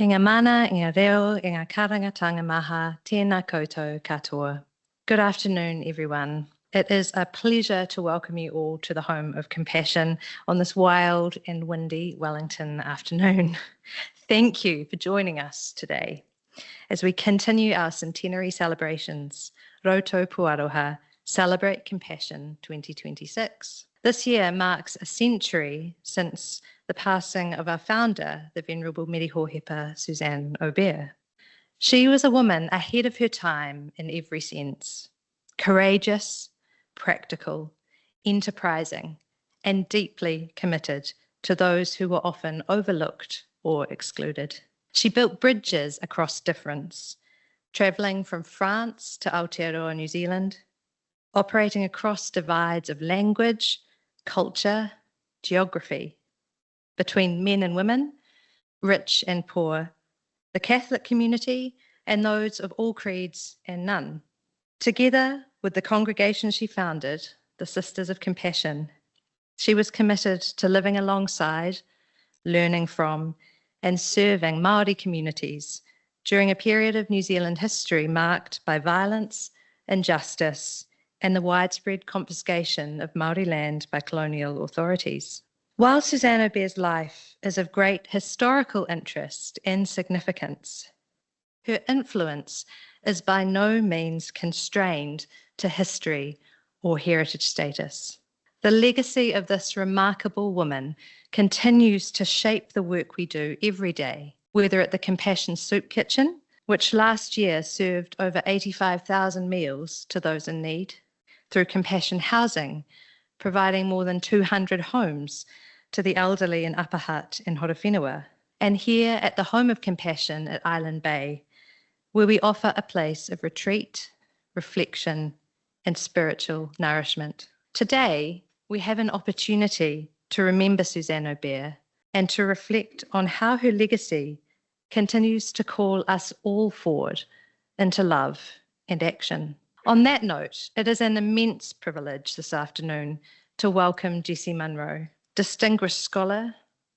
I ngā mana, i ngā reo, i ngā karangatanga maha, tēnā koutou katoa. Good afternoon, everyone. It is a pleasure to welcome you all to the Home of Compassion on this wild and windy Wellington afternoon. Thank you for joining us today as we continue our centenary celebrations, Rau Tau Pūaroha, Celebrate Compassion 2026. This year marks a century since the passing of our founder, the Venerable Meri Hōhepa Suzanne Aubert. She was a woman ahead of her time in every sense, courageous, practical, enterprising, and deeply committed to those who were often overlooked or excluded. She built bridges across difference, travelling from France to Aotearoa, New Zealand, operating across divides of language, culture, geography, between men and women, rich and poor, the Catholic community, and those of all creeds and none. Together with the congregation she founded, the Sisters of Compassion, she was committed to living alongside, learning from, and serving Māori communities during a period of New Zealand history marked by violence, injustice, and the widespread confiscation of Māori land by colonial authorities. While Suzanne Aubert's life is of great historical interest and significance, her influence is by no means constrained to history or heritage status. The legacy of this remarkable woman continues to shape the work we do every day, whether at the Compassion Soup Kitchen, which last year served over 85,000 meals to those in need, through Compassion Housing, providing more than 200 homes to the elderly in Upper Hutt and Horowhenua, and here at the Home of Compassion at Island Bay, where we offer a place of retreat, reflection, and spiritual nourishment. Today, we have an opportunity to remember Suzanne Aubert and to reflect on how her legacy continues to call us all forward into love and action. On that note, it is an immense privilege this afternoon to welcome Jessie Munro, distinguished scholar,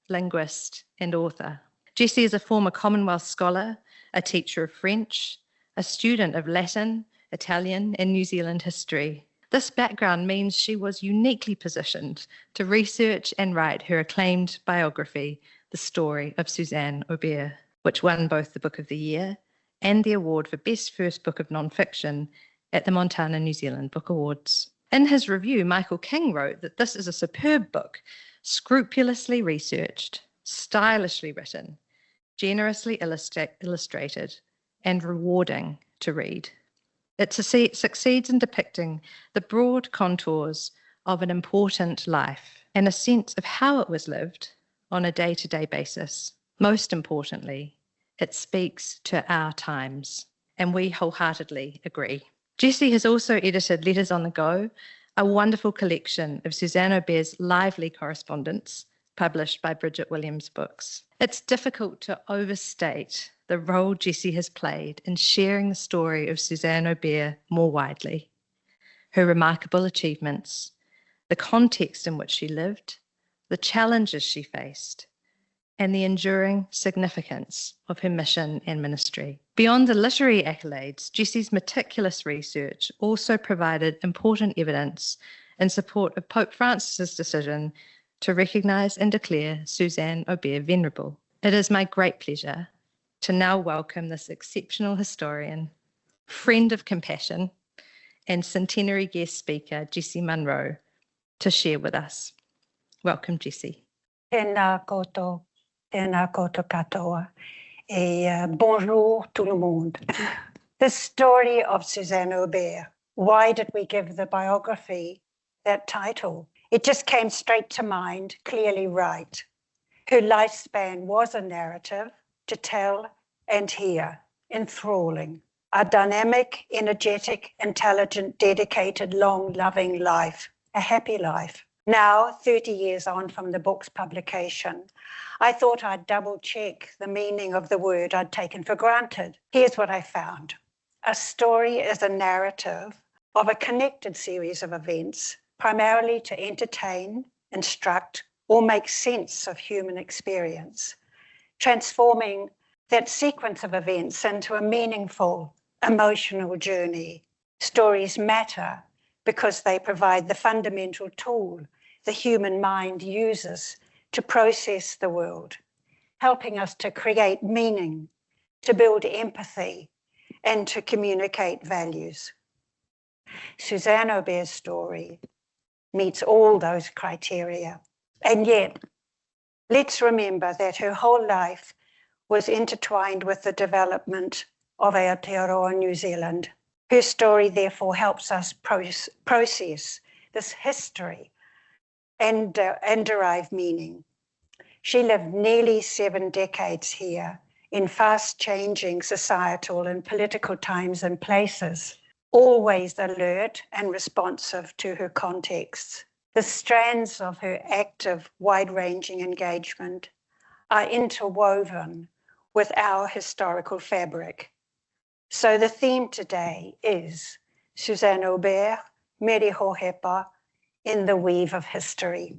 linguist, and author. Jessie is a former Commonwealth scholar, a teacher of French, a student of Latin, Italian, and New Zealand history. This background means she was uniquely positioned to research and write her acclaimed biography, The Story of Suzanne Aubert, which won both the Book of the Year and the award for Best First Book of Nonfiction at the Montana New Zealand Book Awards. In his review, Michael King wrote that this is a superb book, scrupulously researched, stylishly written, generously illustrated, and rewarding to read. It succeeds in depicting the broad contours of an important life and a sense of how it was lived on a day-to-day basis. Most importantly, it speaks to our times, and we wholeheartedly agree. Jessie has also edited Letters on the Go, a wonderful collection of Suzanne Aubert's lively correspondence published by Bridget Williams Books. It's difficult to overstate the role Jessie has played in sharing the story of Suzanne Aubert more widely, her remarkable achievements, the context in which she lived, the challenges she faced, and the enduring significance of her mission and ministry. Beyond the literary accolades, Jessie's meticulous research also provided important evidence in support of Pope Francis's decision to recognise and declare Suzanne Aubert Venerable. It is my great pleasure to now welcome this exceptional historian, friend of compassion, and centenary guest speaker, Jessie Munro, to share with us. Welcome, Jessie. Tēnā koutou katoa, et bonjour tout le monde. The story of Suzanne Aubert. Why did we give the biography that title? It just came straight to mind, clearly right. Her lifespan was a narrative to tell and hear, enthralling. A dynamic, energetic, intelligent, dedicated, long, loving life, a happy life. Now, 30 years on from the book's publication, I thought I'd double check the meaning of the word I'd taken for granted. Here's what I found. A story is a narrative of a connected series of events, primarily to entertain, instruct, or make sense of human experience, transforming that sequence of events into a meaningful, emotional journey. Stories matter because they provide the fundamental tool the human mind uses to process the world, helping us to create meaning, to build empathy, and to communicate values. Suzanne Aubert's story meets all those criteria. And yet, let's remember that her whole life was intertwined with the development of Aotearoa New Zealand. Her story therefore helps us process this history and derive meaning. She lived nearly 7 decades here in fast-changing societal and political times and places, always alert and responsive to her contexts. The strands of her active, wide-ranging engagement are interwoven with our historical fabric. So the theme today is Suzanne Aubert, Meri Hōhepa, in the weave of history.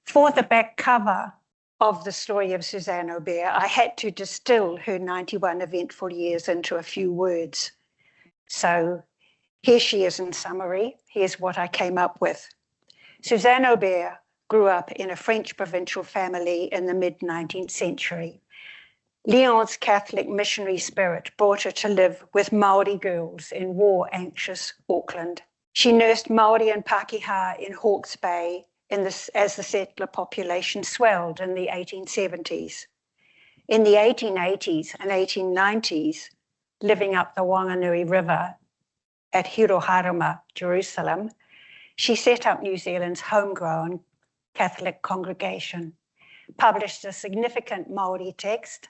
For the back cover of the story of Suzanne Aubert, I had to distill her 91 eventful years into a few words. So here she is in summary. Here's what I came up with. Suzanne Aubert grew up in a French provincial family in the mid-19th century. Lyon's Catholic missionary spirit brought her to live with Māori girls in war-anxious Auckland. She nursed Māori and Pākehā in Hawke's Bay as the settler population swelled in the 1870s. In the 1880s and 1890s, living up the Wanganui River at Hiroharama, Jerusalem, she set up New Zealand's homegrown Catholic congregation, published a significant Māori text,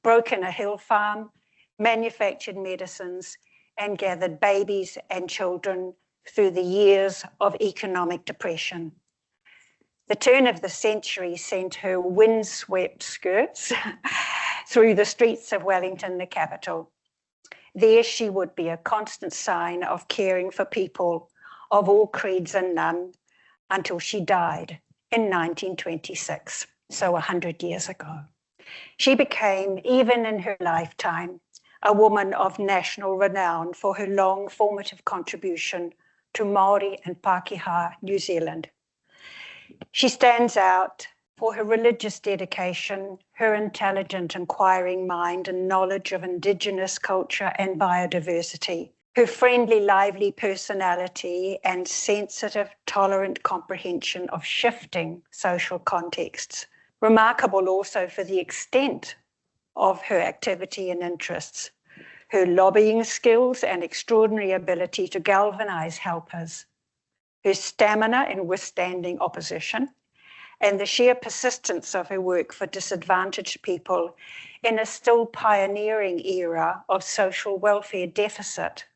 broke in a hill farm, manufactured medicines, and gathered babies and children through the years of economic depression. The turn of the century sent her windswept skirts through the streets of Wellington, the capital. There she would be a constant sign of caring for people of all creeds and none until she died in 1926, so 100 years ago. She became, even in her lifetime, a woman of national renown for her long formative contribution to Māori and Pākehā New Zealand. She stands out for her religious dedication, her intelligent, inquiring mind and knowledge of Indigenous culture and biodiversity, her friendly, lively personality and sensitive, tolerant comprehension of shifting social contexts. Remarkable also for the extent of her activity and interests, her lobbying skills and extraordinary ability to galvanize helpers, her stamina in withstanding opposition, and the sheer persistence of her work for disadvantaged people in a still pioneering era of social welfare deficit.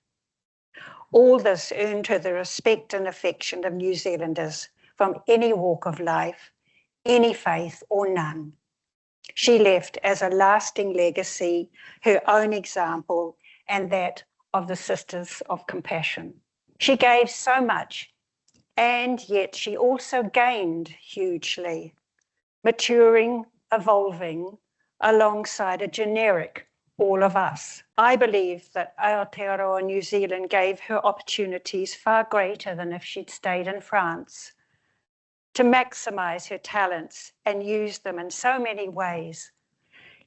All this earned her the respect and affection of New Zealanders from any walk of life, any faith or none. She left as a lasting legacy her own example and that of the Sisters of Compassion. She gave so much, and yet she also gained hugely, maturing, evolving alongside a generic all of us. I believe that Aotearoa New Zealand gave her opportunities far greater than if she'd stayed in France, to maximize her talents and use them in so many ways,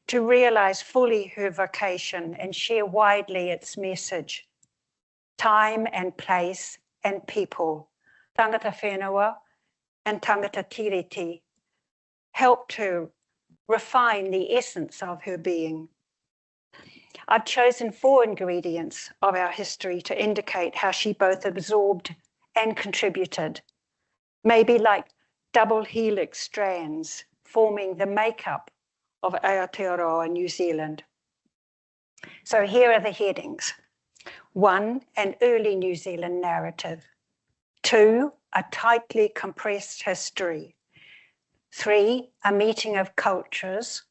to realize fully her vocation and share widely its message. Time and place and people, tangata whenua and tangata tiriti, helped her refine the essence of her being. I've chosen 4 ingredients of our history to indicate how she both absorbed and contributed, maybe like double helix strands forming the makeup of Aotearoa New Zealand. So here are the headings. 1, an early New Zealand narrative. 2, a tightly compressed history. 3, a meeting of cultures.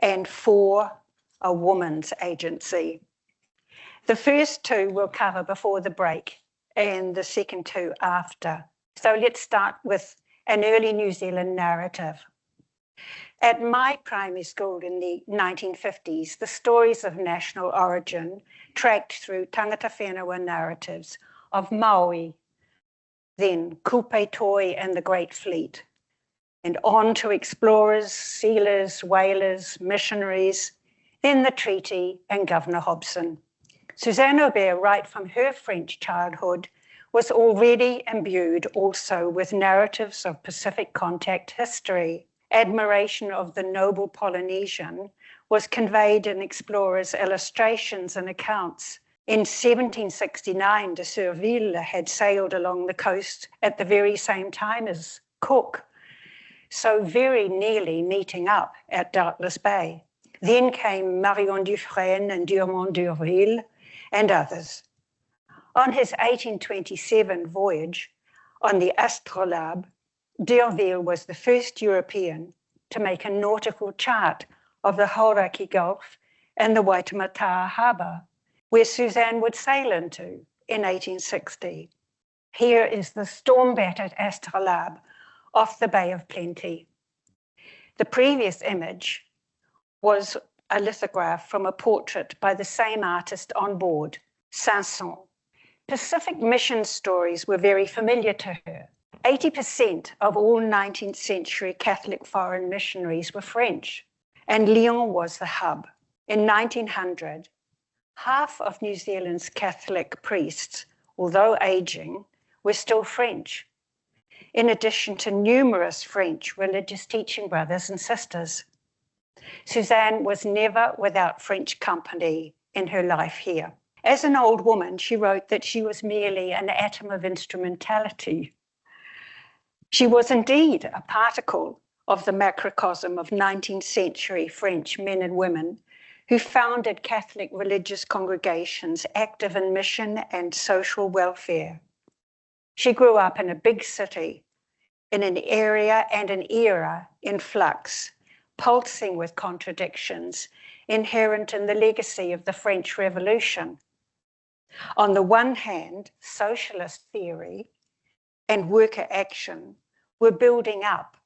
And 4, a woman's agency. The first 2 we'll cover before the break and the second 2 after. So let's start with an early New Zealand narrative. At my primary school in the 1950s, the stories of national origin tracked through tangata whenua narratives of Maui, then Kupe Toi and the Great Fleet, and on to explorers, sealers, whalers, missionaries, then the treaty and Governor Hobson. Suzanne Aubert, right from her French childhood, was already imbued also with narratives of Pacific contact history. Admiration of the noble Polynesian was conveyed in explorers' illustrations and accounts. In 1769, de Surville had sailed along the coast at the very same time as Cook, so very nearly meeting up at Doubtless Bay. Then came Marion Dufresne and Dumont d'Urville and others. On his 1827 voyage on the Astrolabe, d'Urville was the first European to make a nautical chart of the Hauraki Gulf and the Waitemata Harbour, where Suzanne would sail into in 1860. Here is the storm-battered Astrolabe off the Bay of Plenty. The previous image was a lithograph from a portrait by the same artist on board, Sanson. Pacific mission stories were very familiar to her. 80% of all 19th century Catholic foreign missionaries were French, and Lyon was the hub. In 1900, half of New Zealand's Catholic priests, although aging, were still French, in addition to numerous French religious teaching brothers and sisters. Suzanne was never without French company in her life here. As an old woman, she wrote that she was merely an atom of instrumentality. She was indeed a particle of the macrocosm of 19th century French men and women who founded Catholic religious congregations active in mission and social welfare. She grew up in a big city, in an area and an era in flux, pulsing with contradictions inherent in the legacy of the French Revolution. On the one hand, socialist theory and worker action were building up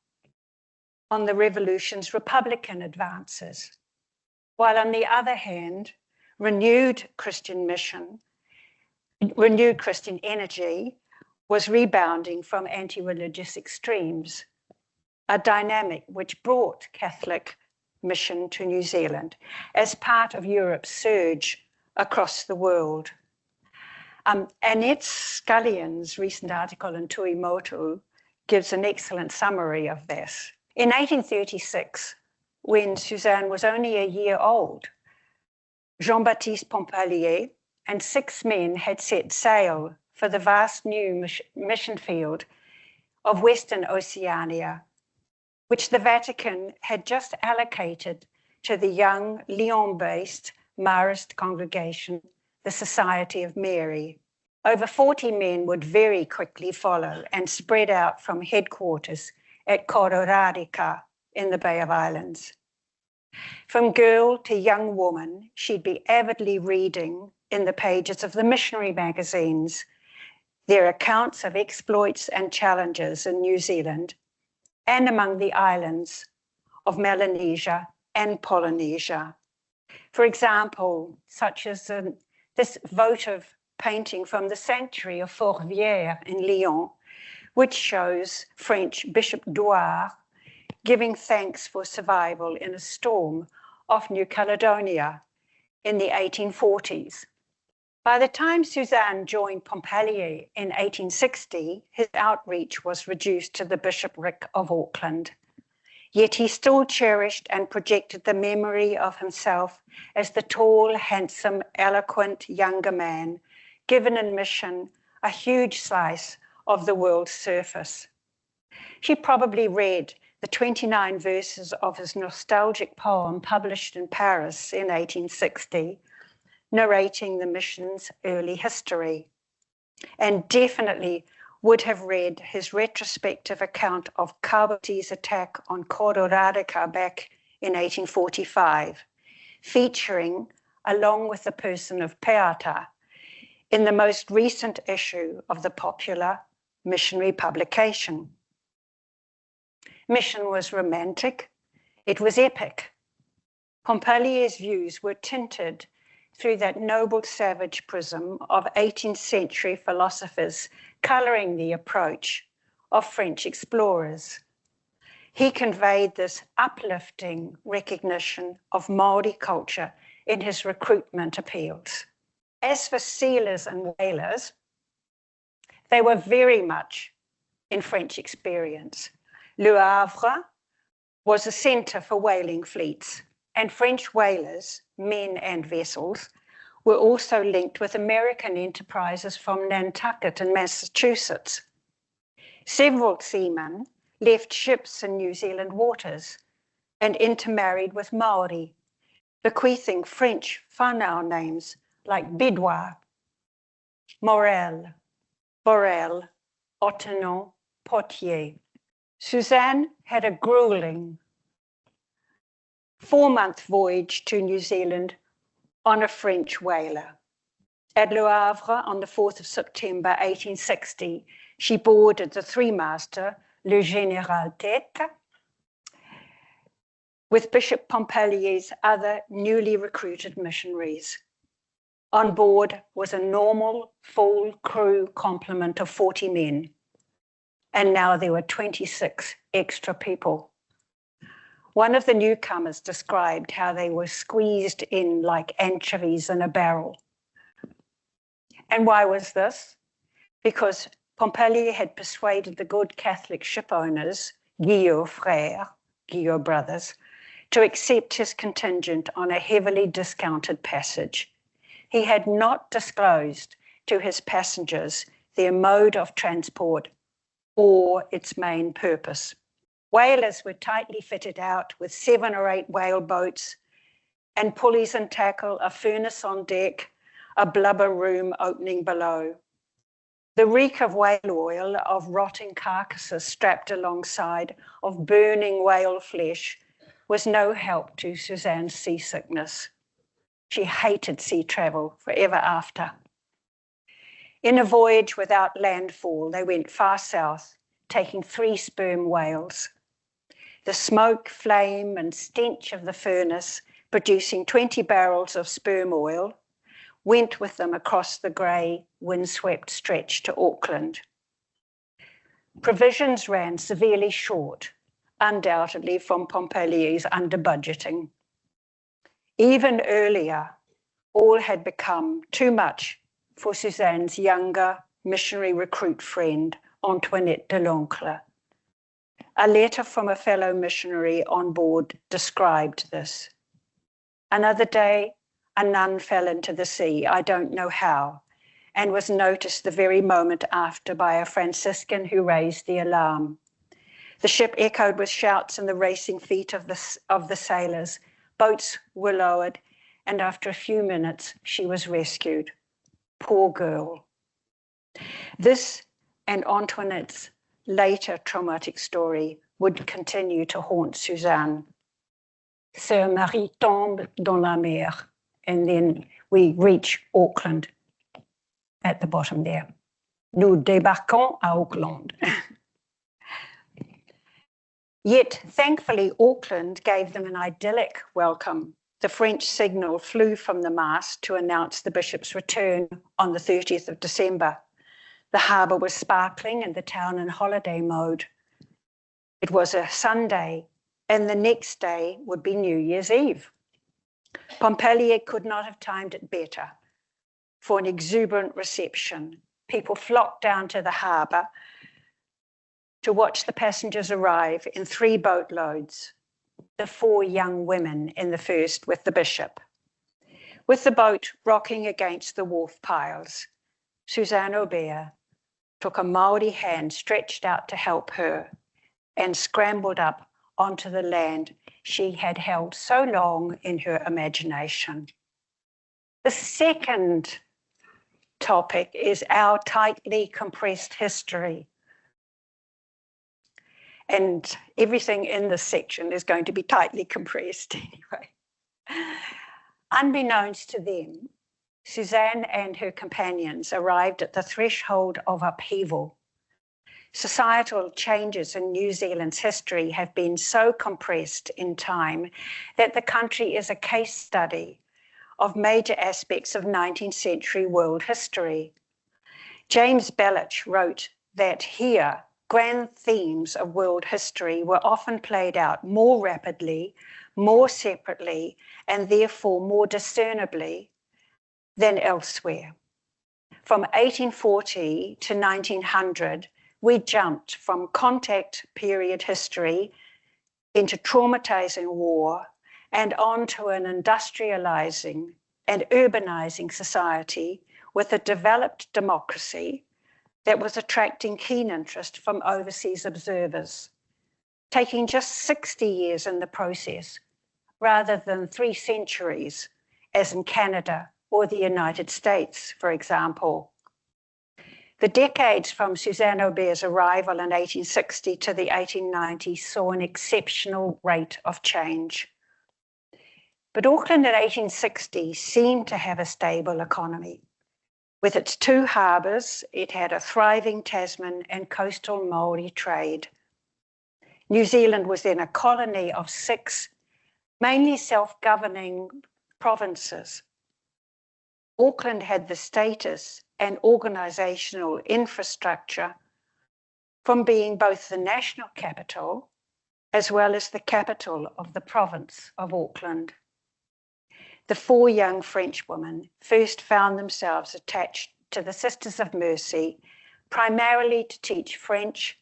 on the revolution's Republican advances, while on the other hand, renewed Christian energy was rebounding from anti-religious extremes, a dynamic which brought Catholic mission to New Zealand as part of Europe's surge across the world. Annette Scullion's recent article in Tui Motu gives an excellent summary of this. In 1836, when Suzanne was only a year old, Jean-Baptiste Pompallier and 6 men had set sail for the vast new mission field of Western Oceania, which the Vatican had just allocated to the young Lyon-based Marist congregation, the Society of Mary. Over 40 men would very quickly follow and spread out from headquarters at Kororareka in the Bay of Islands. From girl to young woman, she'd be avidly reading in the pages of the missionary magazines their accounts of exploits and challenges in New Zealand and among the islands of Melanesia and Polynesia. For example, such as this votive painting from the sanctuary of Fourvière in Lyon, which shows French Bishop Douar giving thanks for survival in a storm off New Caledonia in the 1840s. By the time Suzanne joined Pompallier in 1860, his outreach was reduced to the bishopric of Auckland. Yet he still cherished and projected the memory of himself as the tall, handsome, eloquent younger man, given in mission a huge slice of the world's surface. She probably read the 29 verses of his nostalgic poem published in Paris in 1860, narrating the mission's early history, and definitely would have read his retrospective account of Kabote's attack on Kororareka back in 1845, featuring, along with the person of Peata, in the most recent issue of the popular missionary publication. Mission was romantic, It was epic. Pompalier's views were tinted through that noble savage prism of 18th century philosophers colouring the approach of French explorers. He conveyed this uplifting recognition of Māori culture in his recruitment appeals. As for sealers and whalers, they were very much in French experience. Le Havre was a centre for whaling fleets, and French whalers, men and vessels, were also linked with American enterprises from Nantucket in Massachusetts. Several seamen left ships in New Zealand waters and intermarried with Maori, bequeathing French whānau names like Bédois, Morel, Borel, Ottenon, Potier. Suzanne had a grueling 4-month voyage to New Zealand on a French whaler. At Le Havre on the 4th of September 1860, she boarded the three-master Le Général Tête with Bishop Pompalier's other newly recruited missionaries. On board was a normal full crew complement of 40 men, and now there were 26 extra people. One of the newcomers described how they were squeezed in like anchovies in a barrel. And why was this? Because Pompalier had persuaded the good Catholic ship owners, Guillot Frères, Guillot brothers, to accept his contingent on a heavily discounted passage. He had not disclosed to his passengers their mode of transport or its main purpose. Whalers were tightly fitted out with 7 or 8 whale boats and pulleys and tackle, a furnace on deck, a blubber room opening below. The reek of whale oil, of rotting carcasses strapped alongside, of burning whale flesh, was no help to Suzanne's seasickness. She hated sea travel forever after. In a voyage without landfall, they went far south, taking 3 sperm whales. The smoke, flame, and stench of the furnace, producing 20 barrels of sperm oil, went with them across the grey, windswept stretch to Auckland. Provisions ran severely short, undoubtedly from Pompalier's under-budgeting. Even earlier, all had become too much for Suzanne's younger missionary recruit friend, Antoinette de l'Oncle. A letter from a fellow missionary on board described this. Another day, a nun fell into the sea, I don't know how, and was noticed the very moment after by a Franciscan who raised the alarm. The ship echoed with shouts and the racing feet of the sailors. Boats were lowered, and after a few minutes, she was rescued. Poor girl. This and Antoinette's later traumatic story would continue to haunt Suzanne. Sœur Marie tombe dans la mer, and then we reach Auckland at the bottom there. Nous débarquons à Auckland. Yet, thankfully, Auckland gave them an idyllic welcome. The French signal flew from the mast to announce the bishop's return on the 30th of December. The harbour was sparkling and the town in holiday mode. It was a Sunday, and the next day would be New Year's Eve. Pompalier could not have timed it better for an exuberant reception. People flocked down to the harbour to watch the passengers arrive in 3 boatloads, the 4 young women in the first with the bishop. With the boat rocking against the wharf piles, Suzanne Aubert took a Māori hand stretched out to help her and scrambled up onto the land she had held so long in her imagination. The second topic is our tightly compressed history. And everything in this section is going to be tightly compressed anyway. Unbeknownst to them, Suzanne and her companions arrived at the threshold of upheaval. societal changes in New Zealand's history have been so compressed in time that the country is a case study of major aspects of 19th century world history. James Belich wrote that here, grand themes of world history were often played out more rapidly, more separately, and therefore more discernibly than elsewhere. From 1840 to 1900, we jumped from contact period history into traumatizing war and on to an industrializing and urbanizing society with a developed democracy that was attracting keen interest from overseas observers, taking just 60 years in the process, rather than 3 centuries, as in Canada or the United States, for example. The decades from Suzanne Aubert's arrival in 1860 to the 1890s saw an exceptional rate of change. But Auckland in 1860 seemed to have a stable economy. With its 2 harbours, it had a thriving Tasman and coastal Māori trade. New Zealand was then a colony of 6, mainly self-governing provinces. Auckland had the status and organisational infrastructure from being both the national capital as well as the capital of the province of Auckland. The 4 young French women first found themselves attached to the Sisters of Mercy, primarily to teach French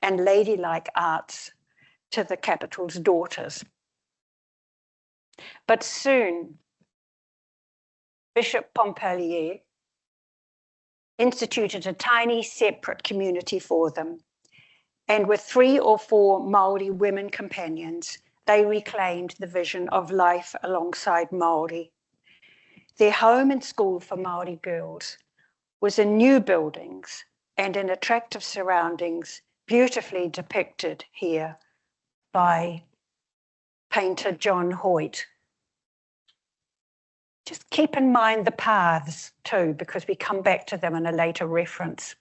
and ladylike arts to the capital's daughters. But soon, Bishop Pompallier instituted a tiny separate community for them, and with 3 or 4 Māori women companions, they reclaimed the vision of life alongside Māori. Their home and school for Māori girls was in new buildings and in attractive surroundings, beautifully depicted here by painter John Hoyt. Just keep in mind the paths too, because we come back to them in a later reference.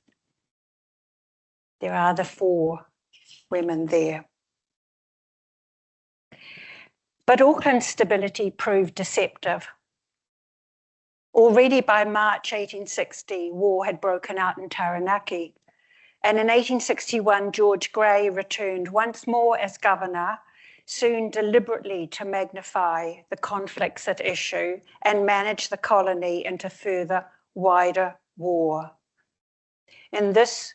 There are the 4 women there. But Auckland's stability proved deceptive. Already by March 1860, war had broken out in Taranaki, and in 1861, George Grey returned once more as governor, soon deliberately to magnify the conflicts at issue and manage the colony into further, wider war. In this,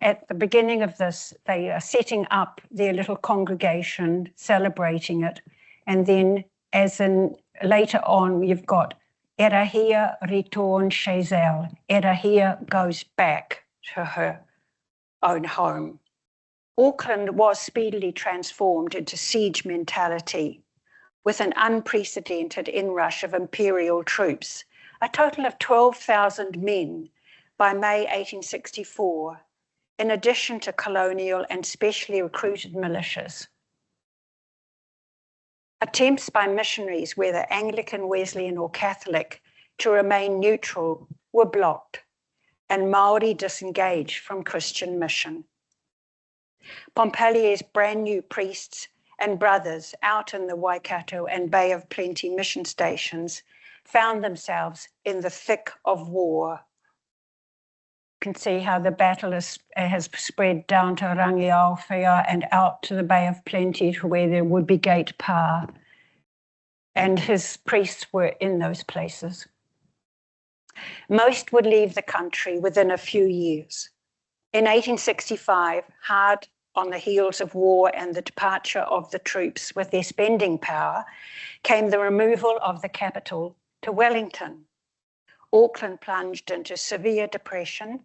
at the beginning of this, they are setting up their little congregation, celebrating it, and then as in later on, you've got Erahia return chez elle. Erahia goes back to her own home. Auckland was speedily transformed into siege mentality with an unprecedented inrush of imperial troops, a total of 12,000 men by May 1864, in addition to colonial and specially recruited militias. Attempts by missionaries, whether Anglican, Wesleyan or Catholic, to remain neutral were blocked, and Māori disengaged from Christian mission. Pompallier's brand new priests and brothers out in the Waikato and Bay of Plenty mission stations found themselves in the thick of war. You can see how the battle has spread down to Rangiaowhia and out to the Bay of Plenty, to where there would be Gate Pa, and his priests were in those places. Most would leave the country within a few years. In 1865, hard on the heels of war and the departure of the troops with their spending power, came the removal of the capital to Wellington. Auckland plunged into severe depression.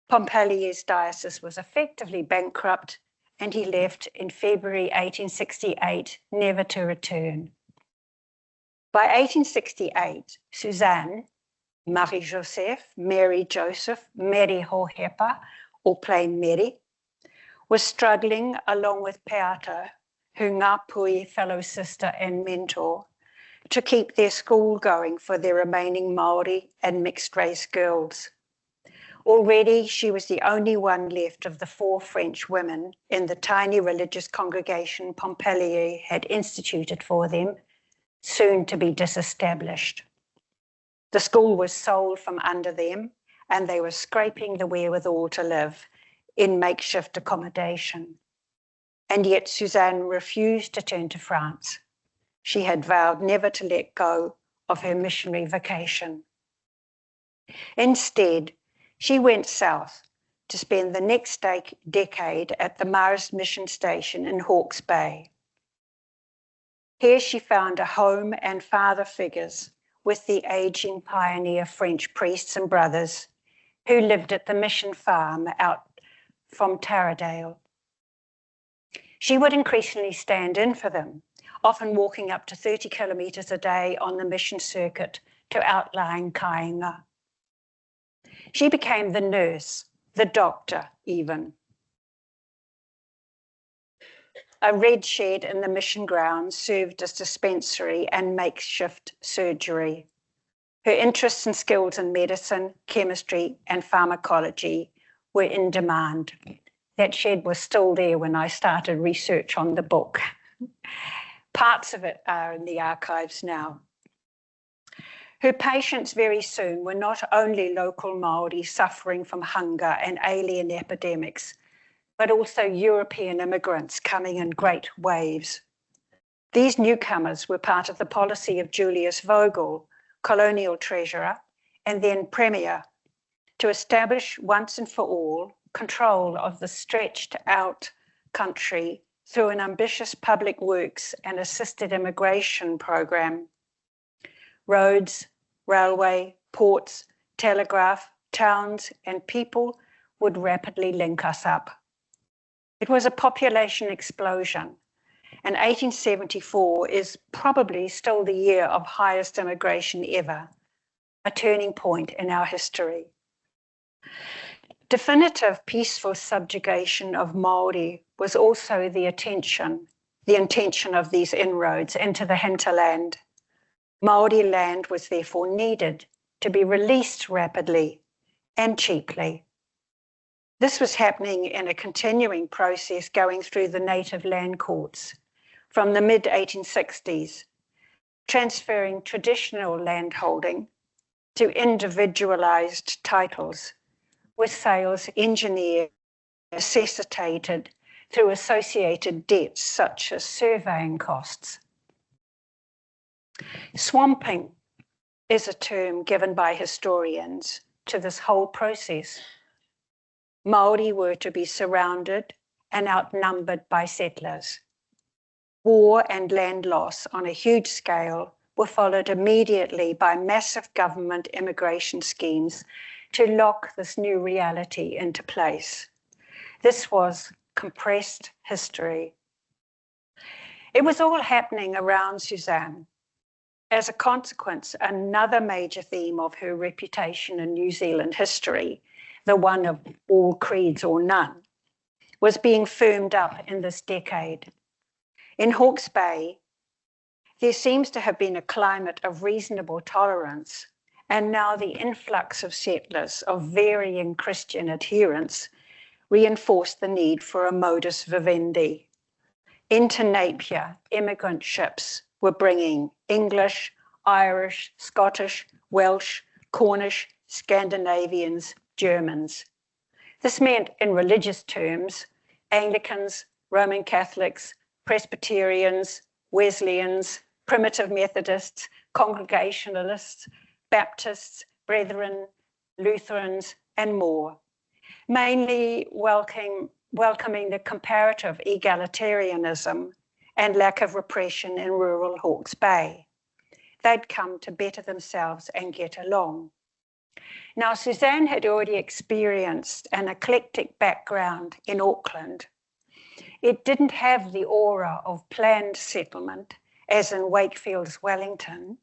Pompallier's diocese was effectively bankrupt, and he left in February 1868, never to return. By 1868, Suzanne, Marie-Joseph, Mary Joseph, Meri Hōhepa, or plain Meri, was struggling along with Peata, her Ngāpui fellow sister and mentor, to keep their school going for their remaining Māori and mixed-race girls. Already she was the only one left of the 4 French women in the tiny religious congregation Pompallier had instituted for them, soon to be disestablished. The school was sold from under them, and they were scraping the wherewithal to live in makeshift accommodation. And yet Suzanne refused to turn to France. She had vowed never to let go of her missionary vocation. Instead, she went south to spend the next decade at the Mars Mission Station in Hawke's Bay. Here she found a home and father figures with the aging pioneer French priests and brothers who lived at the mission farm out from Taradale. She would increasingly stand in for them, often walking up to 30 kilometres a day on the mission circuit to outlying Kāinga. She became the nurse, the doctor even. A red shed in the mission grounds served as dispensary and makeshift surgery. Her interests and skills in medicine, chemistry, and pharmacology were in demand. That shed was still there when I started research on the book. Parts of it are in the archives now. Her patients very soon were not only local Māori suffering from hunger and alien epidemics, but also European immigrants coming in great waves. These newcomers were part of the policy of Julius Vogel, colonial treasurer and then premier, to establish once and for all control of the stretched out country through an ambitious public works and assisted immigration program. Roads, railway, ports, telegraph, towns, and people would rapidly link us up. It was a population explosion, and 1874 is probably still the year of highest immigration ever, a turning point in our history. Definitive peaceful subjugation of Māori was also the intention of these inroads into the hinterland. Māori land was therefore needed to be released rapidly and cheaply. This was happening in a continuing process going through the native land courts from the mid-1860s, transferring traditional landholding to individualized titles, with sales engineered, necessitated through associated debts such as surveying costs. Swamping is a term given by historians to this whole process. Māori were to be surrounded and outnumbered by settlers. War and land loss on a huge scale were followed immediately by massive government immigration schemes to lock this new reality into place. This was compressed history. It was all happening around Suzanne. As a consequence, another major theme of her reputation in New Zealand history, the one of all creeds or none, was being firmed up in this decade. In Hawke's Bay, there seems to have been a climate of reasonable tolerance, and now the influx of settlers of varying Christian adherents reinforced the need for a modus vivendi. Into Napier, immigrant ships were bringing English, Irish, Scottish, Welsh, Cornish, Scandinavians, Germans. This meant, in religious terms, Anglicans, Roman Catholics, Presbyterians, Wesleyans, Primitive Methodists, Congregationalists, Baptists, Brethren, Lutherans, and more, mainly welcoming the comparative egalitarianism and lack of repression in rural Hawke's Bay. They'd come to better themselves and get along. Now, Suzanne had already experienced an eclectic background in Auckland. It didn't have the aura of planned settlement, as in Wakefield's Wellington,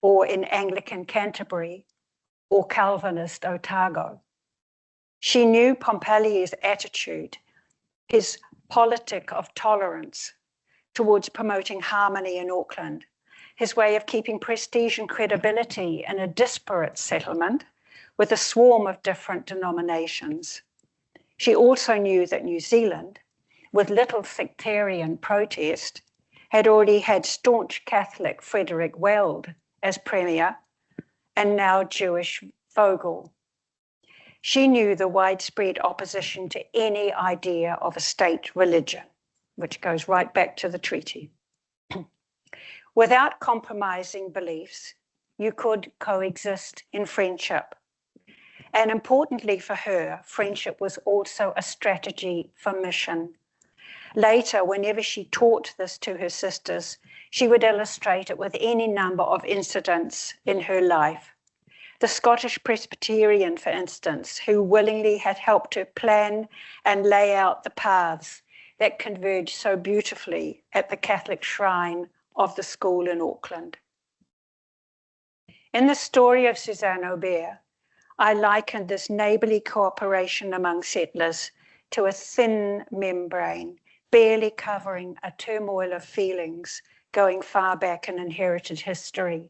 or in Anglican Canterbury, or Calvinist Otago. She knew Pompallier's attitude, his politic of tolerance towards promoting harmony in Auckland, his way of keeping prestige and credibility in a disparate settlement with a swarm of different denominations. She also knew that New Zealand, with little sectarian protest, had already had staunch Catholic Frederick Weld as Premier and now Jewish Vogel. She knew the widespread opposition to any idea of a state religion, which goes right back to the treaty. Without compromising beliefs, you could coexist in friendship. And importantly for her, friendship was also a strategy for mission. Later, whenever she taught this to her sisters, she would illustrate it with any number of incidents in her life. The Scottish Presbyterian, for instance, who willingly had helped her plan and lay out the paths that converge so beautifully at the Catholic shrine of the school in Auckland. In the story of Suzanne Aubert, I likened this neighbourly cooperation among settlers to a thin membrane, barely covering a turmoil of feelings going far back in inherited history.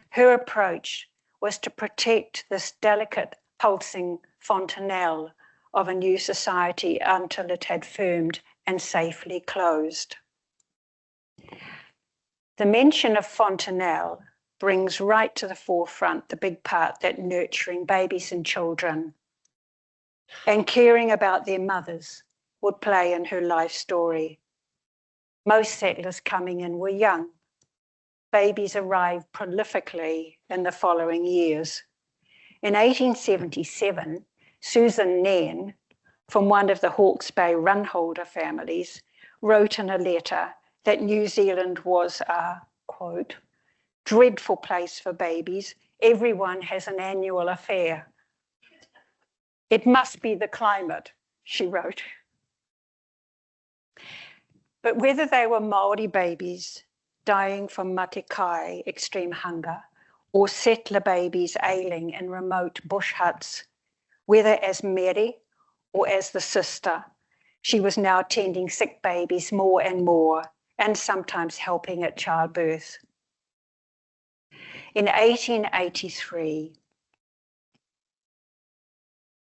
Her approach was to protect this delicate, pulsing fontanelle of a new society until it had firmed and safely closed. The mention of fontanelle brings right to the forefront the big part that nurturing babies and children and caring about their mothers would play in her life story. Most settlers coming in were young. Babies arrived prolifically in the following years. In 1877, Susan Nairn, from one of the Hawke's Bay runholder families, wrote in a letter that New Zealand was a, quote, dreadful place for babies. Everyone has an annual affair. It must be the climate, she wrote. But whether they were Māori babies dying from matikai, extreme hunger, or settler babies ailing in remote bush huts, whether as Meri or as the sister, she was now tending sick babies more and more, and sometimes helping at childbirth. In 1883,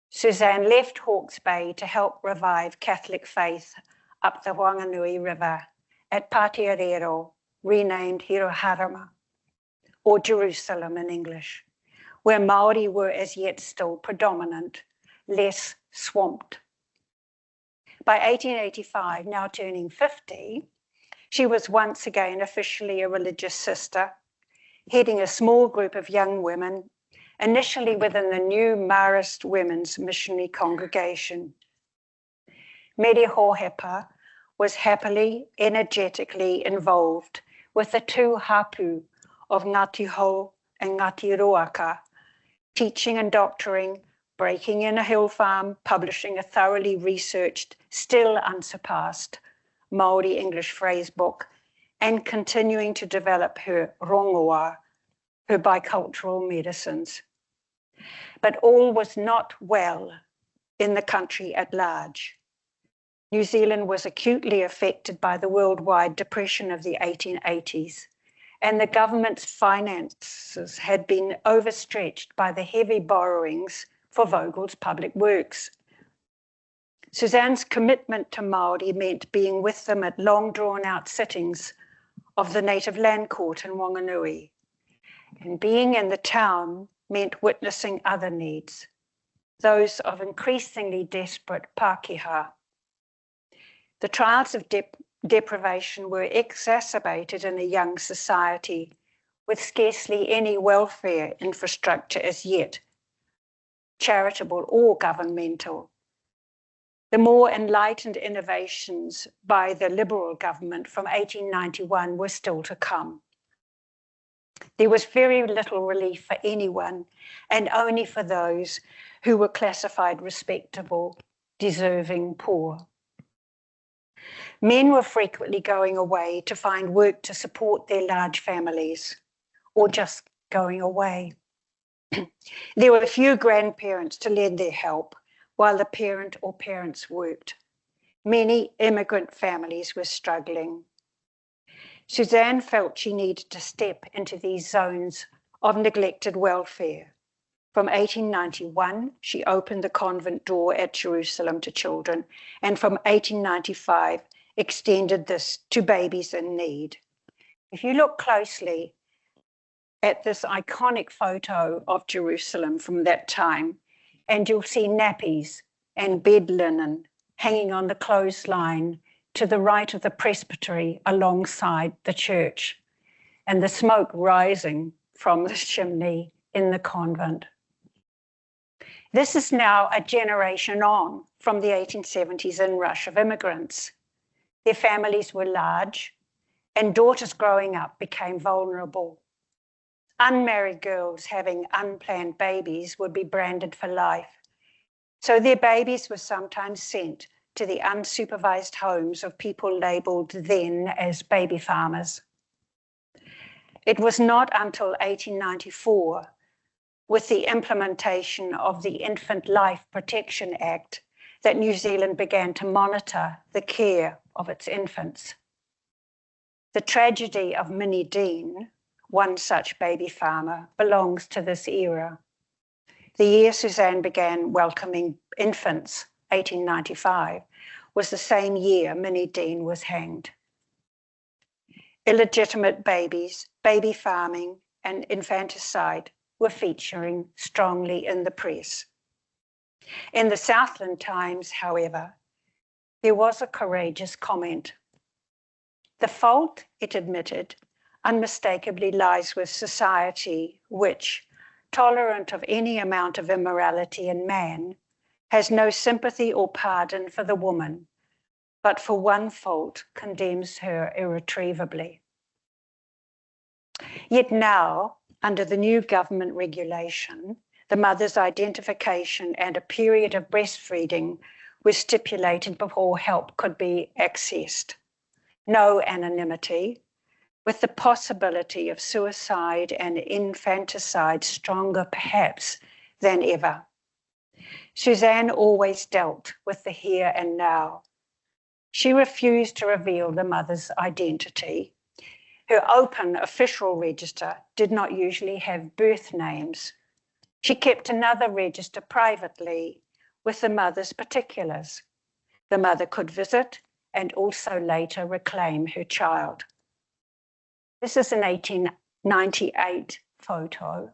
Suzanne left Hawke's Bay to help revive Catholic faith up the Whanganui River at Patearero, renamed Hiroharama, or Jerusalem in English, where Māori were as yet still predominant, less swamped. By 1885, now turning 50, she was once again officially a religious sister, heading a small group of young women, initially within the new Marist Women's Missionary Congregation. Meri Hōhepa was happily, energetically involved with the two hapu of Ngāti Hou and Ngāti Roaka, teaching and doctoring, breaking in a hill farm, publishing a thoroughly researched, still unsurpassed Māori English phrase book, and continuing to develop her rongoa, her bicultural medicines. But all was not well in the country at large. New Zealand was acutely affected by the worldwide depression of the 1880s, and the government's finances had been overstretched by the heavy borrowings for Vogel's public works. Suzanne's commitment to Māori meant being with them at long drawn-out sittings of the Native Land Court in Whanganui, and being in the town meant witnessing other needs, those of increasingly desperate Pākehā. The trials of deprivation were exacerbated in a young society with scarcely any welfare infrastructure as yet, charitable or governmental. The more enlightened innovations by the Liberal government from 1891 were still to come. There was very little relief for anyone, and only for those who were classified respectable, deserving poor. Men were frequently going away to find work to support their large families, or just going away. There were few grandparents to lend their help while the parent or parents worked. Many immigrant families were struggling. Suzanne felt she needed to step into these zones of neglected welfare, From 1891, she opened the convent door at Jerusalem to children, and from 1895, extended this to babies in need. If you look closely at this iconic photo of Jerusalem from that time, and you'll see nappies and bed linen hanging on the clothesline to the right of the presbytery alongside the church, and the smoke rising from the chimney in the convent. This is now a generation on from the 1870s inrush of immigrants. Their families were large, and daughters growing up became vulnerable. Unmarried girls having unplanned babies would be branded for life. So their babies were sometimes sent to the unsupervised homes of people labelled then as baby farmers. It was not until 1894, with the implementation of the Infant Life Protection Act, that New Zealand began to monitor the care of its infants. The tragedy of Minnie Dean, one such baby farmer, belongs to this era. The year Suzanne began welcoming infants, 1895, was the same year Minnie Dean was hanged. Illegitimate babies, baby farming, and infanticide were featuring strongly in the press. In the Southland Times, however, there was a courageous comment. The fault, it admitted, unmistakably lies with society, which, tolerant of any amount of immorality in man, has no sympathy or pardon for the woman, but for one fault condemns her irretrievably. Yet now, under the new government regulation, the mother's identification and a period of breastfeeding was stipulated before help could be accessed. No anonymity, with the possibility of suicide and infanticide stronger perhaps than ever. Suzanne always dealt with the here and now. She refused to reveal the mother's identity. Her open official register did not usually have birth names. She kept another register privately with the mother's particulars. The mother could visit and also later reclaim her child. This is an 1898 photo,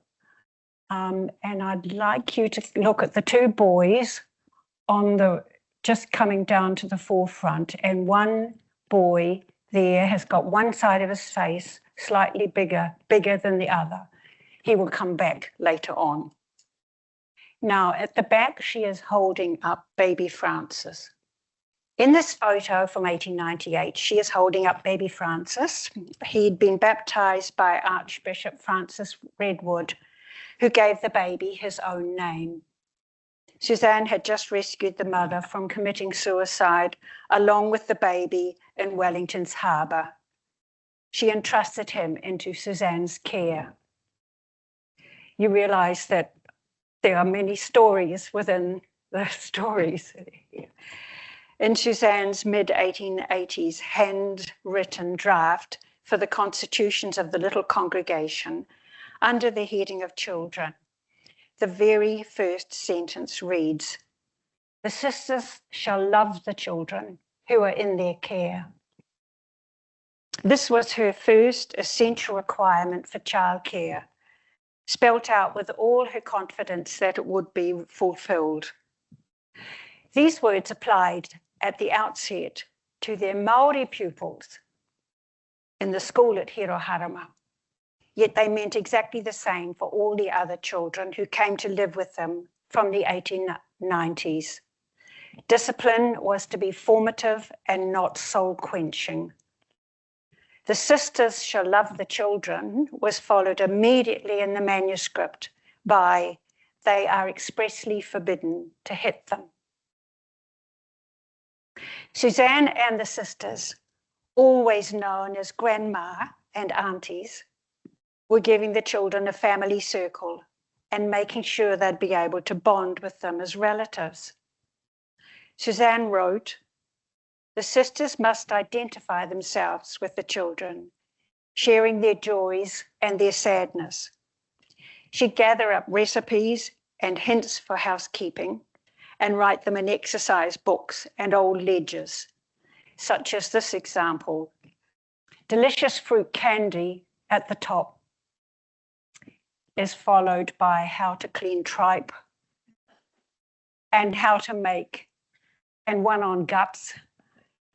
and I'd like you to look at the two boys on the just coming down to the forefront, and one boy there has got one side of his face slightly bigger than the other. He will come back later on. Now, at the back, she is holding up baby Francis. In this photo from 1898, she is holding up baby Francis. He'd been baptized by Archbishop Francis Redwood, who gave the baby his own name. Suzanne had just rescued the mother from committing suicide, along with the baby in Wellington's harbour. She entrusted him into Suzanne's care. You realise that there are many stories within the stories. In Suzanne's mid-1880s handwritten draft for the constitutions of the little congregation, under the heading of children, the very first sentence reads, "The sisters shall love the children who are in their care." This was her first essential requirement for childcare, spelt out with all her confidence that it would be fulfilled. These words applied at the outset to their Maori pupils in the school at Hiroharama, yet they meant exactly the same for all the other children who came to live with them from the 1890s. Discipline was to be formative and not soul-quenching. "The sisters shall love the children" was followed immediately in the manuscript by "they are expressly forbidden to hit them." Suzanne and the sisters, always known as grandma and aunties, were giving the children a family circle and making sure they'd be able to bond with them as relatives. Suzanne wrote, "The sisters must identify themselves with the children, sharing their joys and their sadness. She'd gather up recipes and hints for housekeeping and write them in exercise books and old ledgers, such as this example. Delicious fruit candy at the top is followed by how to clean tripe and how to make, and one on guts,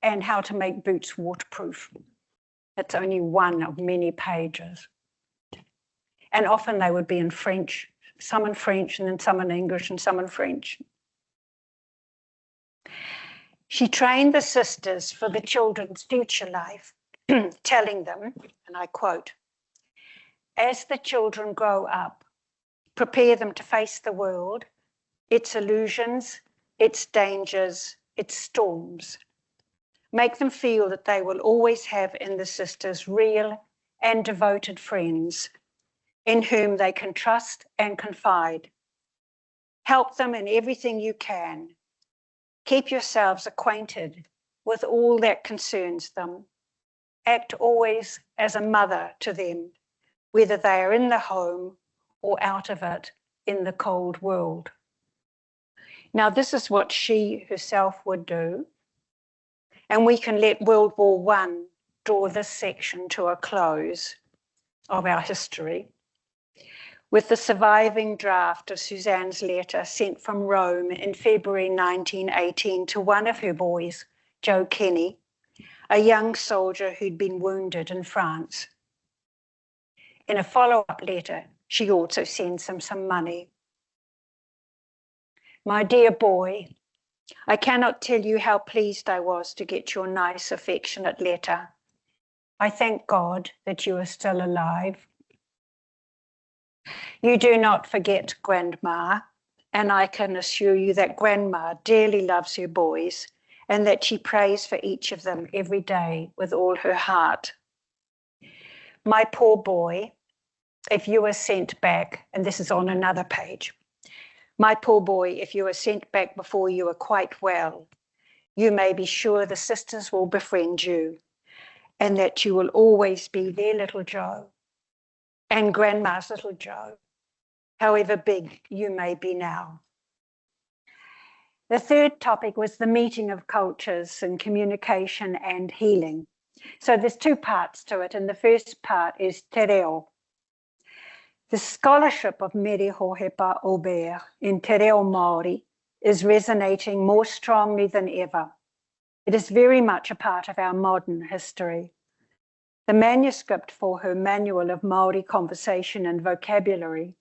and how to make boots waterproof. It's only one of many pages. And often they would be in French, some in French and then some in English and some in French. She trained the sisters for the children's future life, telling them, and I quote, "As the children grow up, prepare them to face the world, its illusions, its dangers, its storms. Make them feel that they will always have in the sisters real and devoted friends in whom they can trust and confide. Help them in everything you can. Keep yourselves acquainted with all that concerns them. Act always as a mother to them, whether they are in the home or out of it in the cold world." Now, this is what she herself would do. And we can let World War I draw this section to a close of our history with the surviving draft of Suzanne's letter sent from Rome in February 1918 to one of her boys, Joe Kenny, a young soldier who'd been wounded in France. In a follow-up letter, she also sends him some money. "My dear boy, I cannot tell you how pleased I was to get your nice, affectionate letter. I thank God that you are still alive. You do not forget Grandma, and I can assure you that Grandma dearly loves her boys and that she prays for each of them every day with all her heart. My poor boy, if you are sent back," and this is on another page, "my poor boy, if you are sent back before you are quite well, you may be sure the sisters will befriend you and that you will always be their little Joe and Grandma's little Joe, however big you may be now." The third topic was the meeting of cultures and communication and healing. So there's two parts to it, and the first part is te reo. The scholarship of Meri Hōhepa Aubert in te reo Māori is resonating more strongly than ever. It is very much a part of our modern history. The manuscript for her Manual of Māori Conversation and Vocabulary,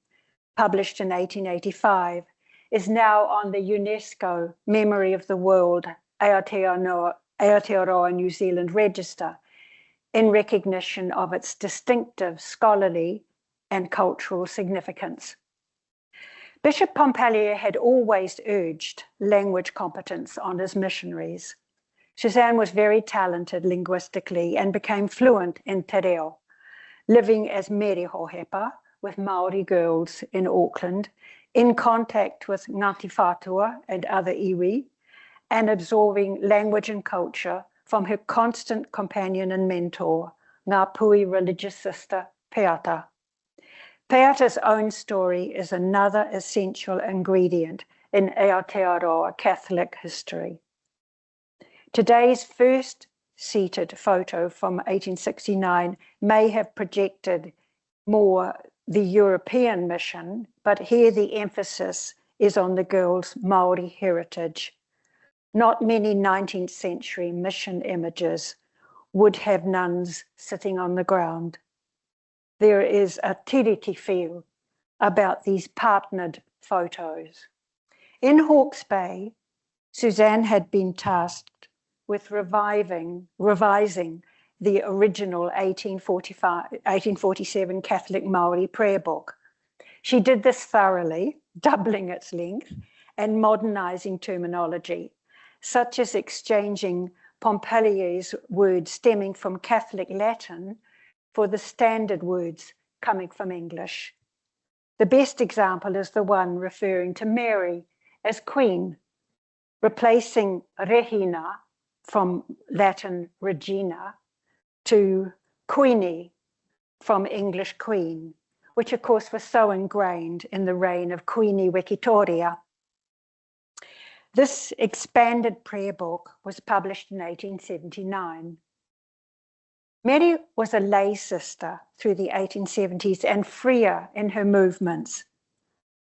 published in 1885, is now on the UNESCO Memory of the World Aotearoa New Zealand Register in recognition of its distinctive scholarly and cultural significance. Bishop Pompallier had always urged language competence on his missionaries. Suzanne was very talented linguistically and became fluent in te reo, living as Meri Hōhepa with Māori girls in Auckland, in contact with Ngāti Whātua and other iwi, and absorbing language and culture from her constant companion and mentor, Ngā Pui religious sister, Peata. Peata's own story is another essential ingredient in Aotearoa Catholic history. Today's first seated photo from 1869 may have projected more the European mission, but here the emphasis is on the girls' Māori heritage. Not many 19th century mission images would have nuns sitting on the ground. There is a tiriti feel about these partnered photos. In Hawke's Bay, Suzanne had been tasked with revising the original 1847 Catholic Māori prayer book. She did this thoroughly, doubling its length and modernizing terminology, such as exchanging Pompallier's words stemming from Catholic Latin for the standard words coming from English. The best example is the one referring to Mary as Queen, replacing Regina from Latin Regina to Queenie from English Queen, which of course was so ingrained in the reign of Queenie Wikitoria. This expanded prayer book was published in 1879. Meri was a lay sister through the 1870s and freer in her movements.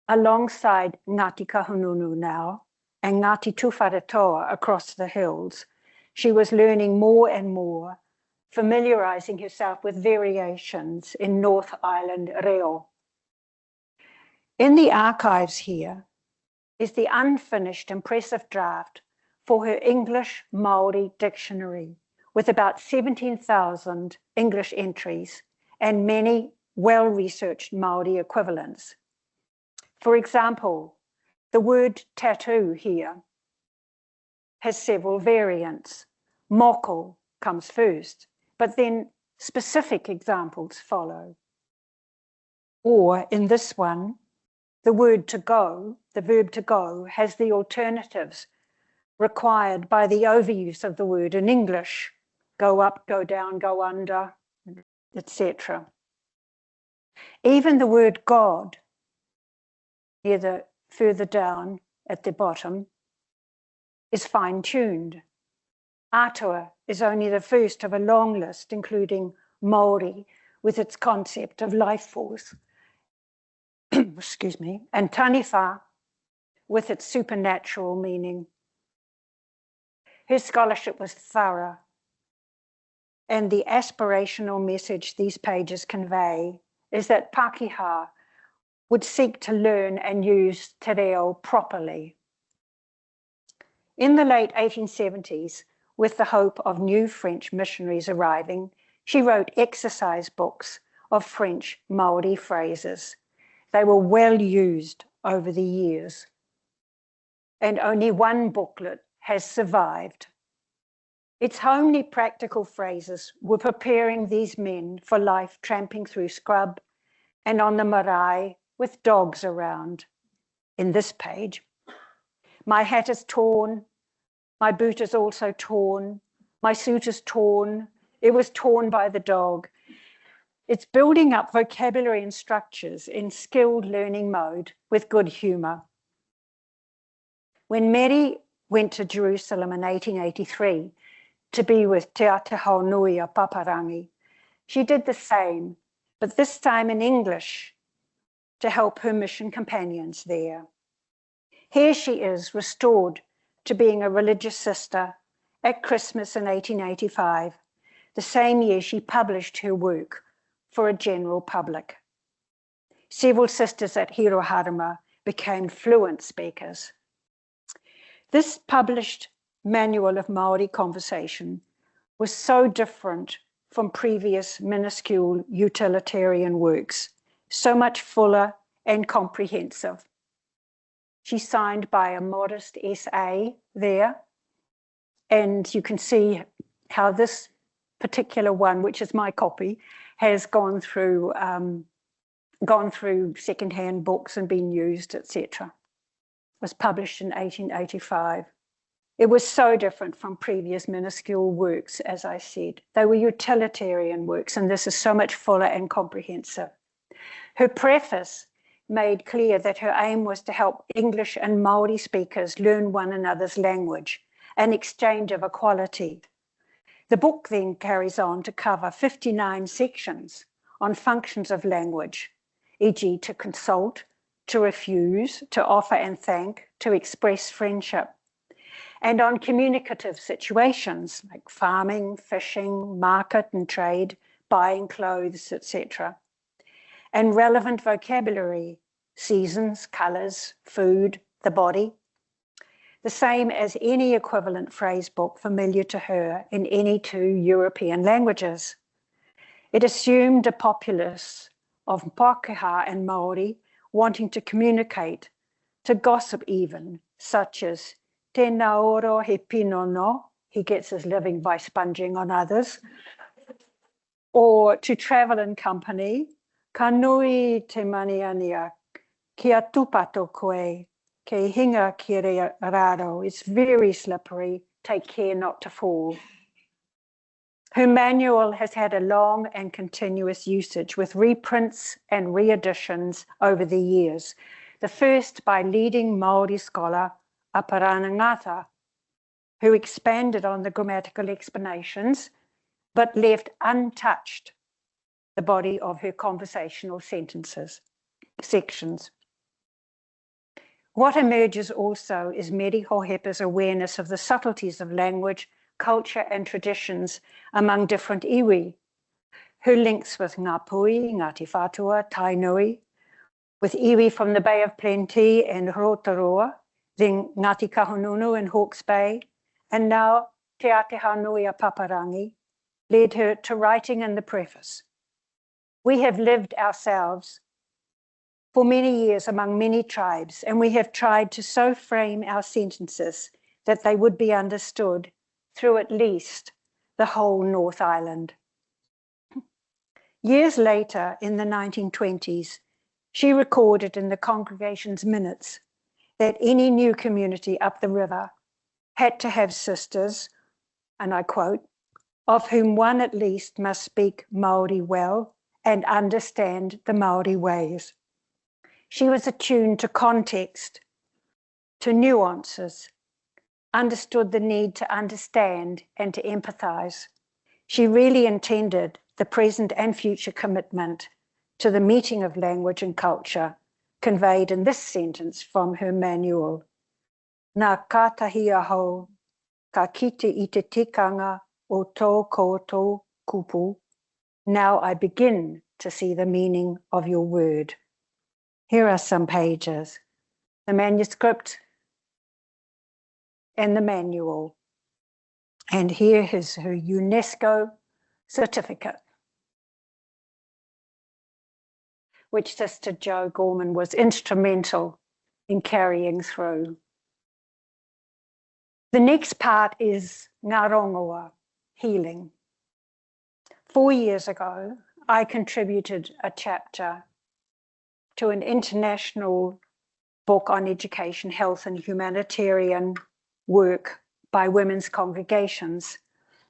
Alongside Ngāti Kahungunu now and Ngāti Tuwharetoa across the hills, she was learning more and more, familiarizing herself with variations in North Island reo. In the archives here is the unfinished impressive draft for her English Māori dictionary with about 17,000 English entries and many well-researched Māori equivalents. For example, the word tattoo here has several variants. Moko comes first, but then specific examples follow. Or in this one, the word to go, the verb to go, has the alternatives required by the overuse of the word in English. Go up, go down, go under, etc. Even the word God, near the further down at the bottom, is fine-tuned. Atua is only the first of a long list, including Māori with its concept of life force, excuse me, and Taniwha with its supernatural meaning. Her scholarship was thorough, and the aspirational message these pages convey is that Pākehā would seek to learn and use te reo properly. In the late 1870s, with the hope of new French missionaries arriving, she wrote exercise books of French Māori phrases. They were well used over the years, and only one booklet has survived. Its homely practical phrases were preparing these men for life tramping through scrub and on the marae with dogs around. In this page, my hat is torn, my boot is also torn, my suit is torn, it was torn by the dog. It's building up vocabulary and structures in skilled learning mode with good humor. When Meri went to Jerusalem in 1883 to be with Te Atahau Nui a Paparangi, she did the same, but this time in English to help her mission companions there. Here she is, restored to being a religious sister at Christmas in 1885, the same year she published her work for a general public. Several sisters at Hiroharama became fluent speakers. This published manual of Māori conversation was so different from previous minuscule utilitarian works, so much fuller and comprehensive. She's signed by a modest SA there, and you can see how this particular one, which is my copy, has gone through secondhand books and been used, etc. Was published in 1885. It was so different from previous minuscule works, as I said. They were utilitarian works, and this is so much fuller and comprehensive. Her preface made clear that her aim was to help English and Māori speakers learn one another's language, an exchange of equality. The book then carries on to cover 59 sections on functions of language, e.g. to consult, to refuse, to offer and thank, to express friendship, and on communicative situations like farming, fishing, market and trade, buying clothes, etc. And relevant vocabulary, seasons, colours, food, the body, the same as any equivalent phrase book familiar to her in any two European languages. It assumed a populace of Pākehā and Māori wanting to communicate, to gossip even, such as te naoro he pinono, he gets his living by sponging on others, or to travel in company, ka nui te maniania, kia tupato koe, ke hinga ki re raro. It's very slippery, take care not to fall. Her manual has had a long and continuous usage with reprints and reeditions over the years. The first by leading Māori scholar Aparana Ngata, who expanded on the grammatical explanations, but left untouched the body of her conversational sections. What emerges also is Meri Hōhepa's awareness of the subtleties of language, culture and traditions among different iwi, her links with Ngā Pui, Ngāti Whātua, Tainui, with iwi from the Bay of Plenty and Rotorua, then Ngāti Kahungunu in Hawke's Bay, and now Te Ateha Nui a Paparangi, led her to writing in the preface. We have lived ourselves for many years among many tribes, and we have tried to so frame our sentences that they would be understood through at least the whole North Island. Years later, in the 1920s, she recorded in the congregation's minutes that any new community up the river had to have sisters, and I quote, of whom one at least must speak Māori well and understand the Māori ways. She was attuned to context, to nuances, understood the need to understand and to empathize. She really intended the present and future commitment to the meeting of language and culture conveyed in this sentence from her manual. Nā kātahi ahau, ka kite I te tikanga o tō koutou kupu. Now I begin to see the meaning of your word. Here are some pages, the manuscript and the manual. And here is her UNESCO certificate, which Sister Jo Gorman was instrumental in carrying through. The next part is Ngā Rongoa, healing. 4 years ago, I contributed a chapter to an international book on education, health, and humanitarian work by women's congregations.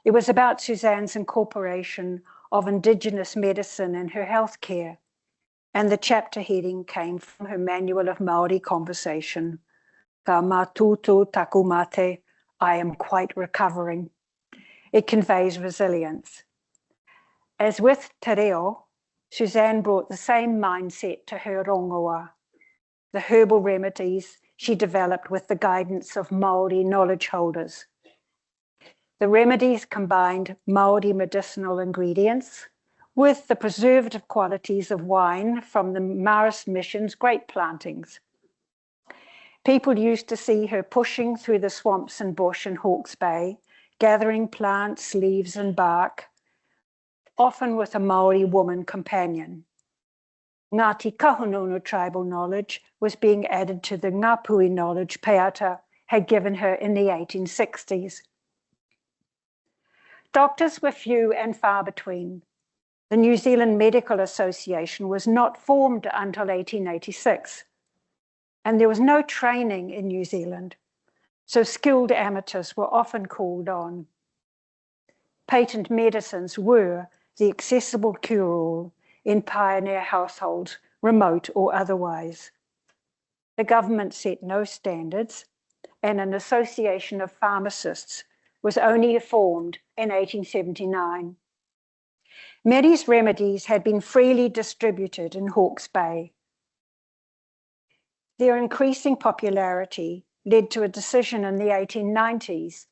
It was about Suzanne's incorporation of Indigenous medicine in her healthcare, and the chapter heading came from her Manual of Māori Conversation, Ka mātutu taku mate, I am quite recovering. It conveys resilience. As with Te Reo, Suzanne brought the same mindset to her rongoa, the herbal remedies she developed with the guidance of Māori knowledge holders. The remedies combined Māori medicinal ingredients with the preservative qualities of wine from the Marist Mission's grape plantings. People used to see her pushing through the swamps and bush in Hawke's Bay, gathering plants, leaves and bark, often with a Māori woman companion. Ngāti Kahungunu tribal knowledge was being added to the Ngāpui knowledge Peata had given her in the 1860s. Doctors were few and far between. The New Zealand Medical Association was not formed until 1886, and there was no training in New Zealand, so skilled amateurs were often called on. Patent medicines were the accessible cure-all in pioneer households, remote or otherwise. The government set no standards, and an association of pharmacists was only formed in 1879. Meri's remedies had been freely distributed in Hawke's Bay. Their increasing popularity led to a decision in the 1890s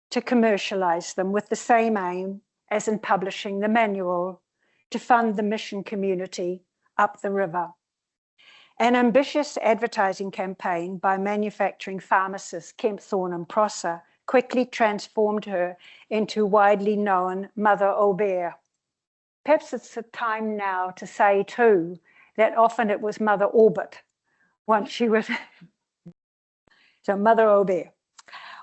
to commercialize them with the same aim as in publishing the manual, to fund the mission community up the river. An ambitious advertising campaign by manufacturing pharmacist Kempthorne and Prosser quickly transformed her into widely known Mother Aubert. Perhaps it's the time now to say too that often it was Mother Aubert once she was, so Mother Aubert.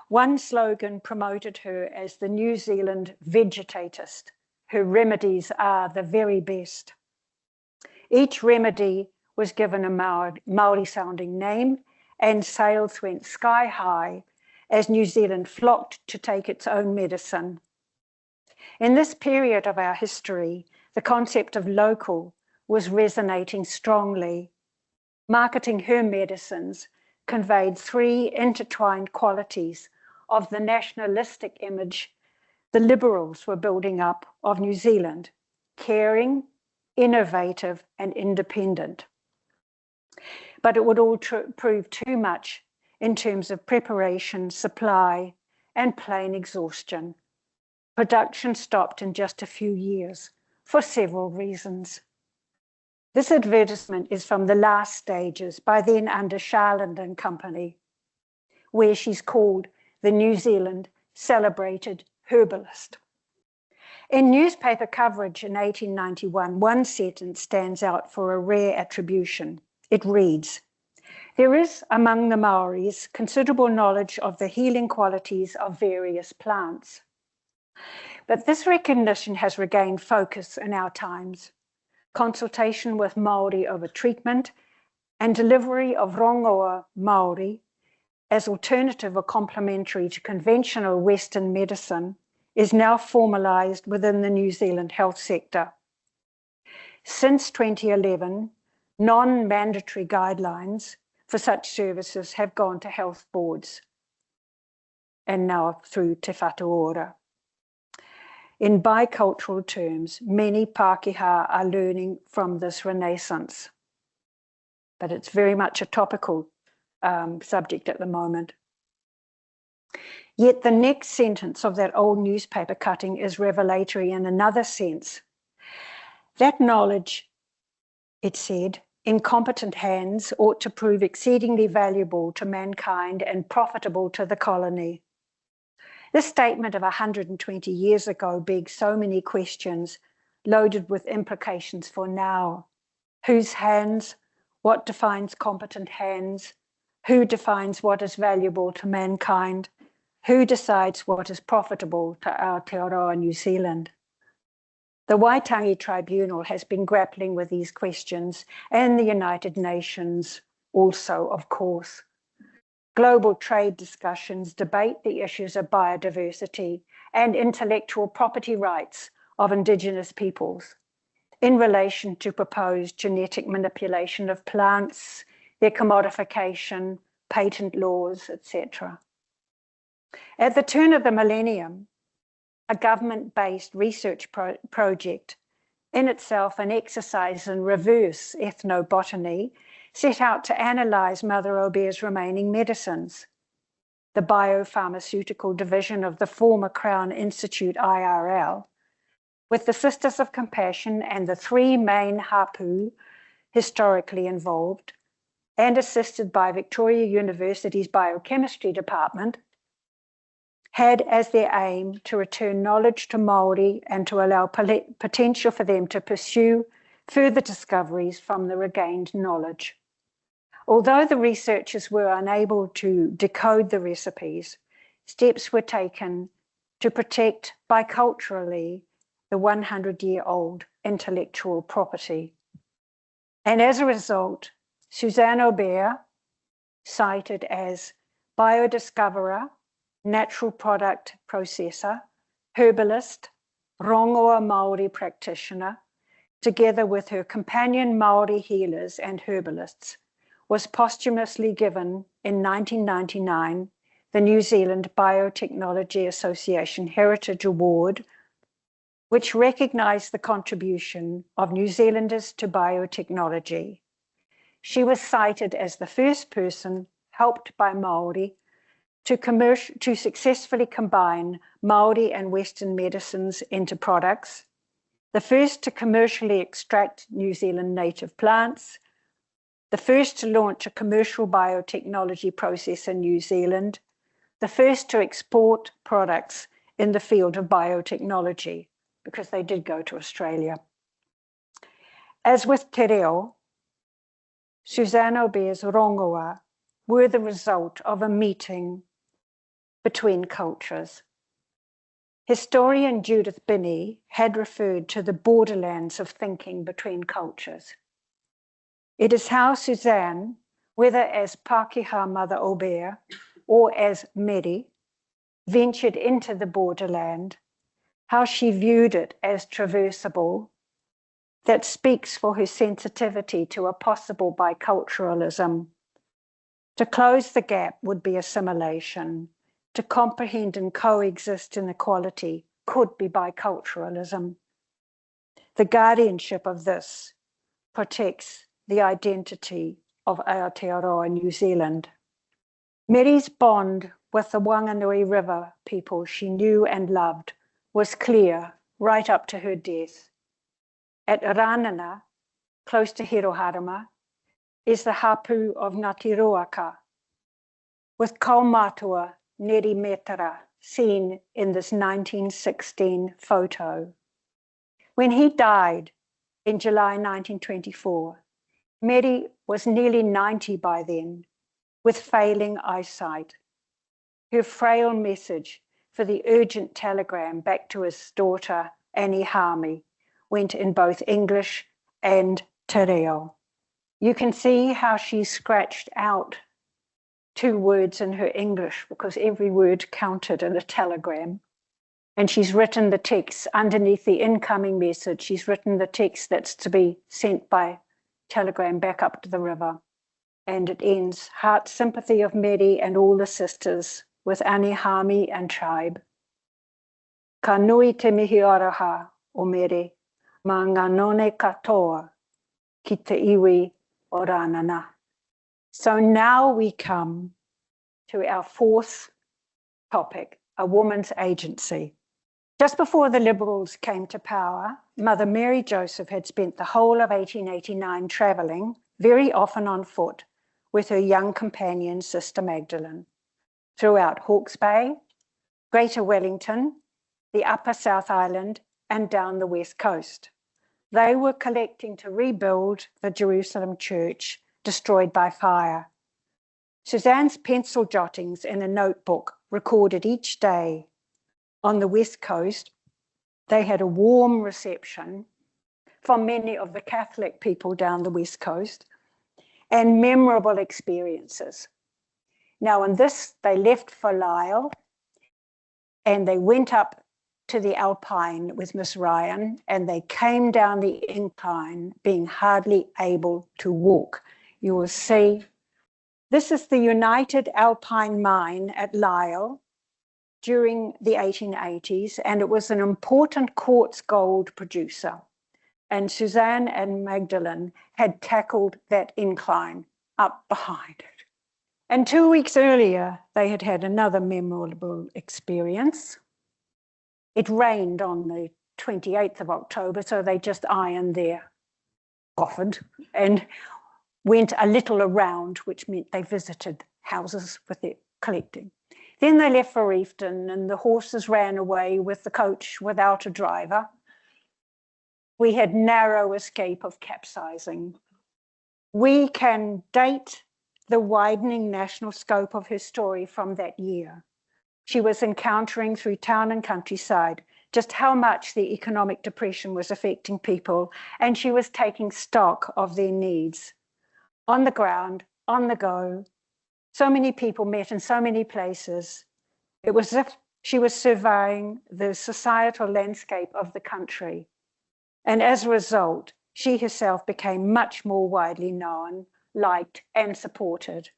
One slogan promoted her as the New Zealand vegetatist. Her remedies are the very best. Each remedy was given a Māori-sounding name, and sales went sky high as New Zealand flocked to take its own medicine. In this period of our history, the concept of local was resonating strongly. Marketing her medicines conveyed three intertwined qualities of the nationalistic image the Liberals were building up of New Zealand: caring, innovative, and independent. But it would all prove too much in terms of preparation, supply, and plain exhaustion. Production stopped in just a few years for several reasons. This advertisement is from the last stages, by then under Charland and Company, where she's called the New Zealand celebrated herbalist. In newspaper coverage in 1891, one sentence stands out for a rare attribution. It reads, "There is among the Maoris considerable knowledge of the healing qualities of various plants." But this recognition has regained focus in our times. Consultation with Māori over treatment and delivery of rongoa Māori as alternative or complementary to conventional Western medicine is now formalized within the New Zealand health sector. Since 2011, non-mandatory guidelines for such services have gone to health boards, and now through Te Whatuora. In bicultural terms, many Pākehā are learning from this renaissance, but it's very much a topical subject at the moment. Yet the next sentence of that old newspaper cutting is revelatory in another sense. That knowledge, it said, in competent hands ought to prove exceedingly valuable to mankind and profitable to the colony. This statement of 120 years ago begs so many questions, loaded with implications for now. Whose hands? What defines competent hands? Who defines what is valuable to mankind? Who decides what is profitable to Aotearoa New Zealand? The Waitangi Tribunal has been grappling with these questions, and the United Nations also, of course. Global trade discussions debate the issues of biodiversity and intellectual property rights of Indigenous peoples in relation to proposed genetic manipulation of plants, their commodification, patent laws, etc. At the turn of the millennium, a government-based research project, in itself an exercise in reverse ethnobotany, set out to analyse Mother Aubert's remaining medicines. The biopharmaceutical division of the former Crown Institute IRL, with the Sisters of Compassion and the three main hapu historically involved, and assisted by Victoria University's Biochemistry Department, had as their aim to return knowledge to Māori and to allow potential for them to pursue further discoveries from the regained knowledge. Although the researchers were unable to decode the recipes, steps were taken to protect biculturally the 100-year-old intellectual property. And as a result, Suzanne Aubert, cited as biodiscoverer, natural product processor, herbalist, rongoa Māori practitioner, together with her companion Māori healers and herbalists, was posthumously given in 1999 the New Zealand Biotechnology Association Heritage Award, which recognised the contribution of New Zealanders to biotechnology. She was cited as the first person, helped by Māori, to successfully combine Māori and Western medicines into products, the first to commercially extract New Zealand native plants, the first to launch a commercial biotechnology process in New Zealand, the first to export products in the field of biotechnology, because they did go to Australia. As with Te Reo, Suzanne Aubert's rongoa were the result of a meeting between cultures. Historian Judith Binney had referred to the borderlands of thinking between cultures. It is how Suzanne, whether as Pākehā Mother Aubert or as Meri, ventured into the borderland how she viewed it as traversable, that speaks for her sensitivity to a possible biculturalism. To close the gap would be assimilation. To comprehend and coexist in equality could be biculturalism. The guardianship of this protects the identity of Aotearoa New Zealand. Meri's bond with the Wanganui River people she knew and loved was clear right up to her death. At Ranana, close to Hiroharama, is the hapu of Ngāti Roaka, with Kaumātua Neri Metara seen in this 1916 photo. When he died in July 1924, Meri was nearly 90 by then, with failing eyesight. Her frail message for the urgent telegram back to his daughter, Annie Harmy, went in both English and te reo. You can see how she scratched out 2 words in her English because every word counted in a telegram. And she's written the text underneath the incoming message. She's written the text that's to be sent by telegram back up to the river. And it ends, heart sympathy of Meri and all the sisters with Annie Harmy and tribe. Ka nui te mihi araha o Meri, ma ngā none katoa ki te iwi o Ranana. So now we come to our 4th topic, a woman's agency. Just before the Liberals came to power, Mother Mary Joseph had spent the whole of 1889 travelling, very often on foot, with her young companion, Sister Magdalene, throughout Hawke's Bay, Greater Wellington, the Upper South Island, and down the West Coast. They were collecting to rebuild the Jerusalem church destroyed by fire. Suzanne's pencil jottings in a notebook recorded each day. On the West Coast, they had a warm reception from many of the Catholic people down the West Coast and memorable experiences. Now, in this, they left for Lisle and they went up to the Alpine with Miss Ryan, and they came down the incline being hardly able to walk. You will see, this is the United Alpine Mine at Lisle during the 1880s, and it was an important quartz gold producer. And Suzanne and Magdalene had tackled that incline up behind it. And 2 weeks earlier, they had had another memorable experience. It rained on the 28th of October, so they just ironed their coffin and went a little around, which meant they visited houses with their collecting. Then they left for Reefton, and the horses ran away with the coach without a driver. We had narrow escape of capsizing. We can date the widening national scope of her story from that year. She was encountering through town and countryside just how much the economic depression was affecting people, and she was taking stock of their needs. On the ground, on the go, so many people met in so many places. It was as if she was surveying the societal landscape of the country. And as a result, she herself became much more widely known, liked, and supported.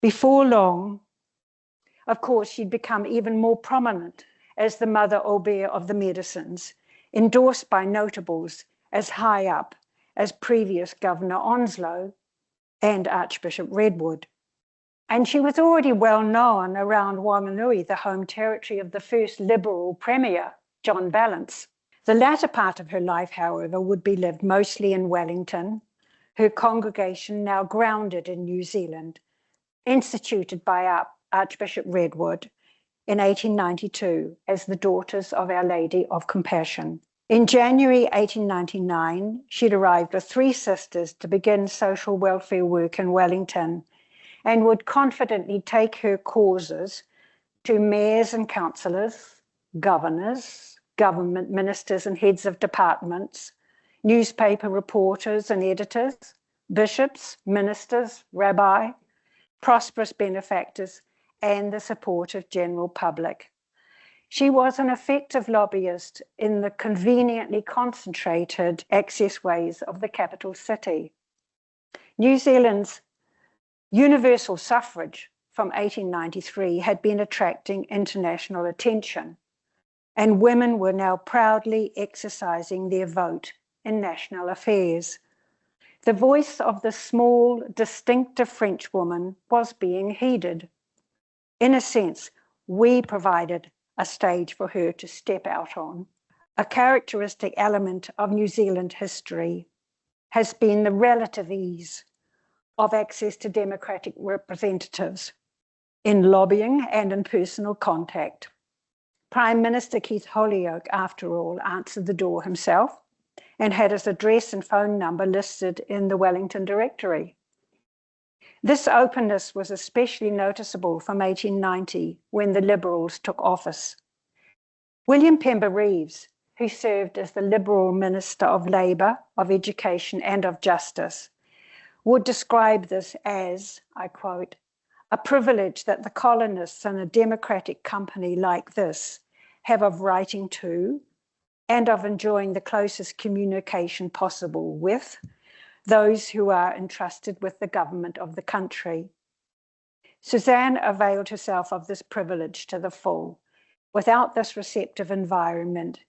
Before long, of course, she'd become even more prominent as the Mother Aubert of the medicines, endorsed by notables as high up as previous Governor Onslow and Archbishop Redwood. And she was already well known around Wanganui, the home territory of the first Liberal Premier, John Ballance. The latter part of her life, however, would be lived mostly in Wellington, her congregation now grounded in New Zealand, instituted by Archbishop Redwood in 1892 as the Daughters of Our Lady of Compassion. In January 1899, she'd arrived with 3 sisters to begin social welfare work in Wellington and would confidently take her causes to mayors and councillors, governors, government ministers and heads of departments, newspaper reporters and editors, bishops, ministers, rabbi, prosperous benefactors, and the supportive general public. She was an effective lobbyist in the conveniently concentrated accessways of the capital city. New Zealand's universal suffrage from 1893 had been attracting international attention, and women were now proudly exercising their vote in national affairs. The voice of the small, distinctive Frenchwoman was being heeded. In a sense, we provided a stage for her to step out on. A characteristic element of New Zealand history has been the relative ease of access to democratic representatives in lobbying and in personal contact. Prime Minister Keith Holyoake, after all, answered the door himself and had his address and phone number listed in the Wellington Directory. This openness was especially noticeable from 1890, when the Liberals took office. William Pember Reeves, who served as the Liberal Minister of Labour, of Education and of Justice, would describe this as, I quote, "a privilege that the colonists in a democratic company like this have of writing to and of enjoying the closest communication possible with those who are entrusted with the government of the country." Suzanne availed herself of this privilege to the full. Without this receptive environment,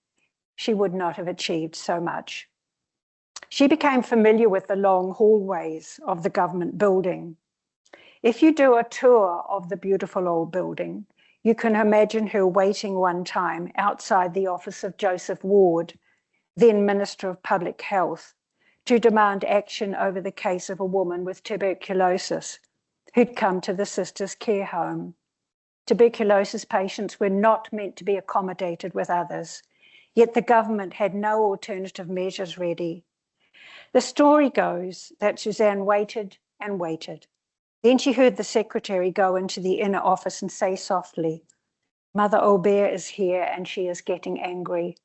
she would not have achieved so much. She became familiar with the long hallways of the government building. If you do a tour of the beautiful old building, you can imagine her waiting one time outside the office of Joseph Ward, then Minister of Public Health, to demand action over the case of a woman with tuberculosis who'd come to the Sisters' Care Home. Tuberculosis patients were not meant to be accommodated with others, yet the government had no alternative measures ready. The story goes that Suzanne waited and waited. Then she heard the secretary go into the inner office and say softly, "Mother Aubert is here and she is getting angry."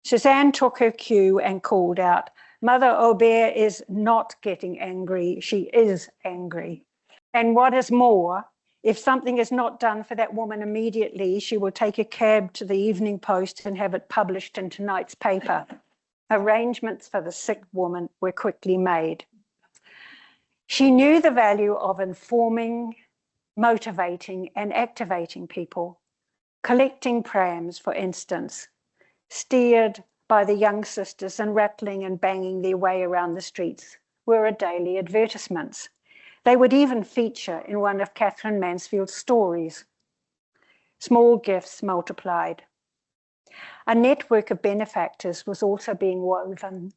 Suzanne took her cue and called out, "Mother Aubert is not getting angry, she is angry. And what is more, if something is not done for that woman immediately, she will take a cab to the Evening Post and have it published in tonight's paper." Arrangements for the sick woman were quickly made. She knew the value of informing, motivating, and activating people. Collecting prams, for instance, steered by the young sisters and rattling and banging their way around the streets, were a daily advertisements. They would even feature in one of Catherine Mansfield's stories. Small gifts multiplied. A network of benefactors was also being woven.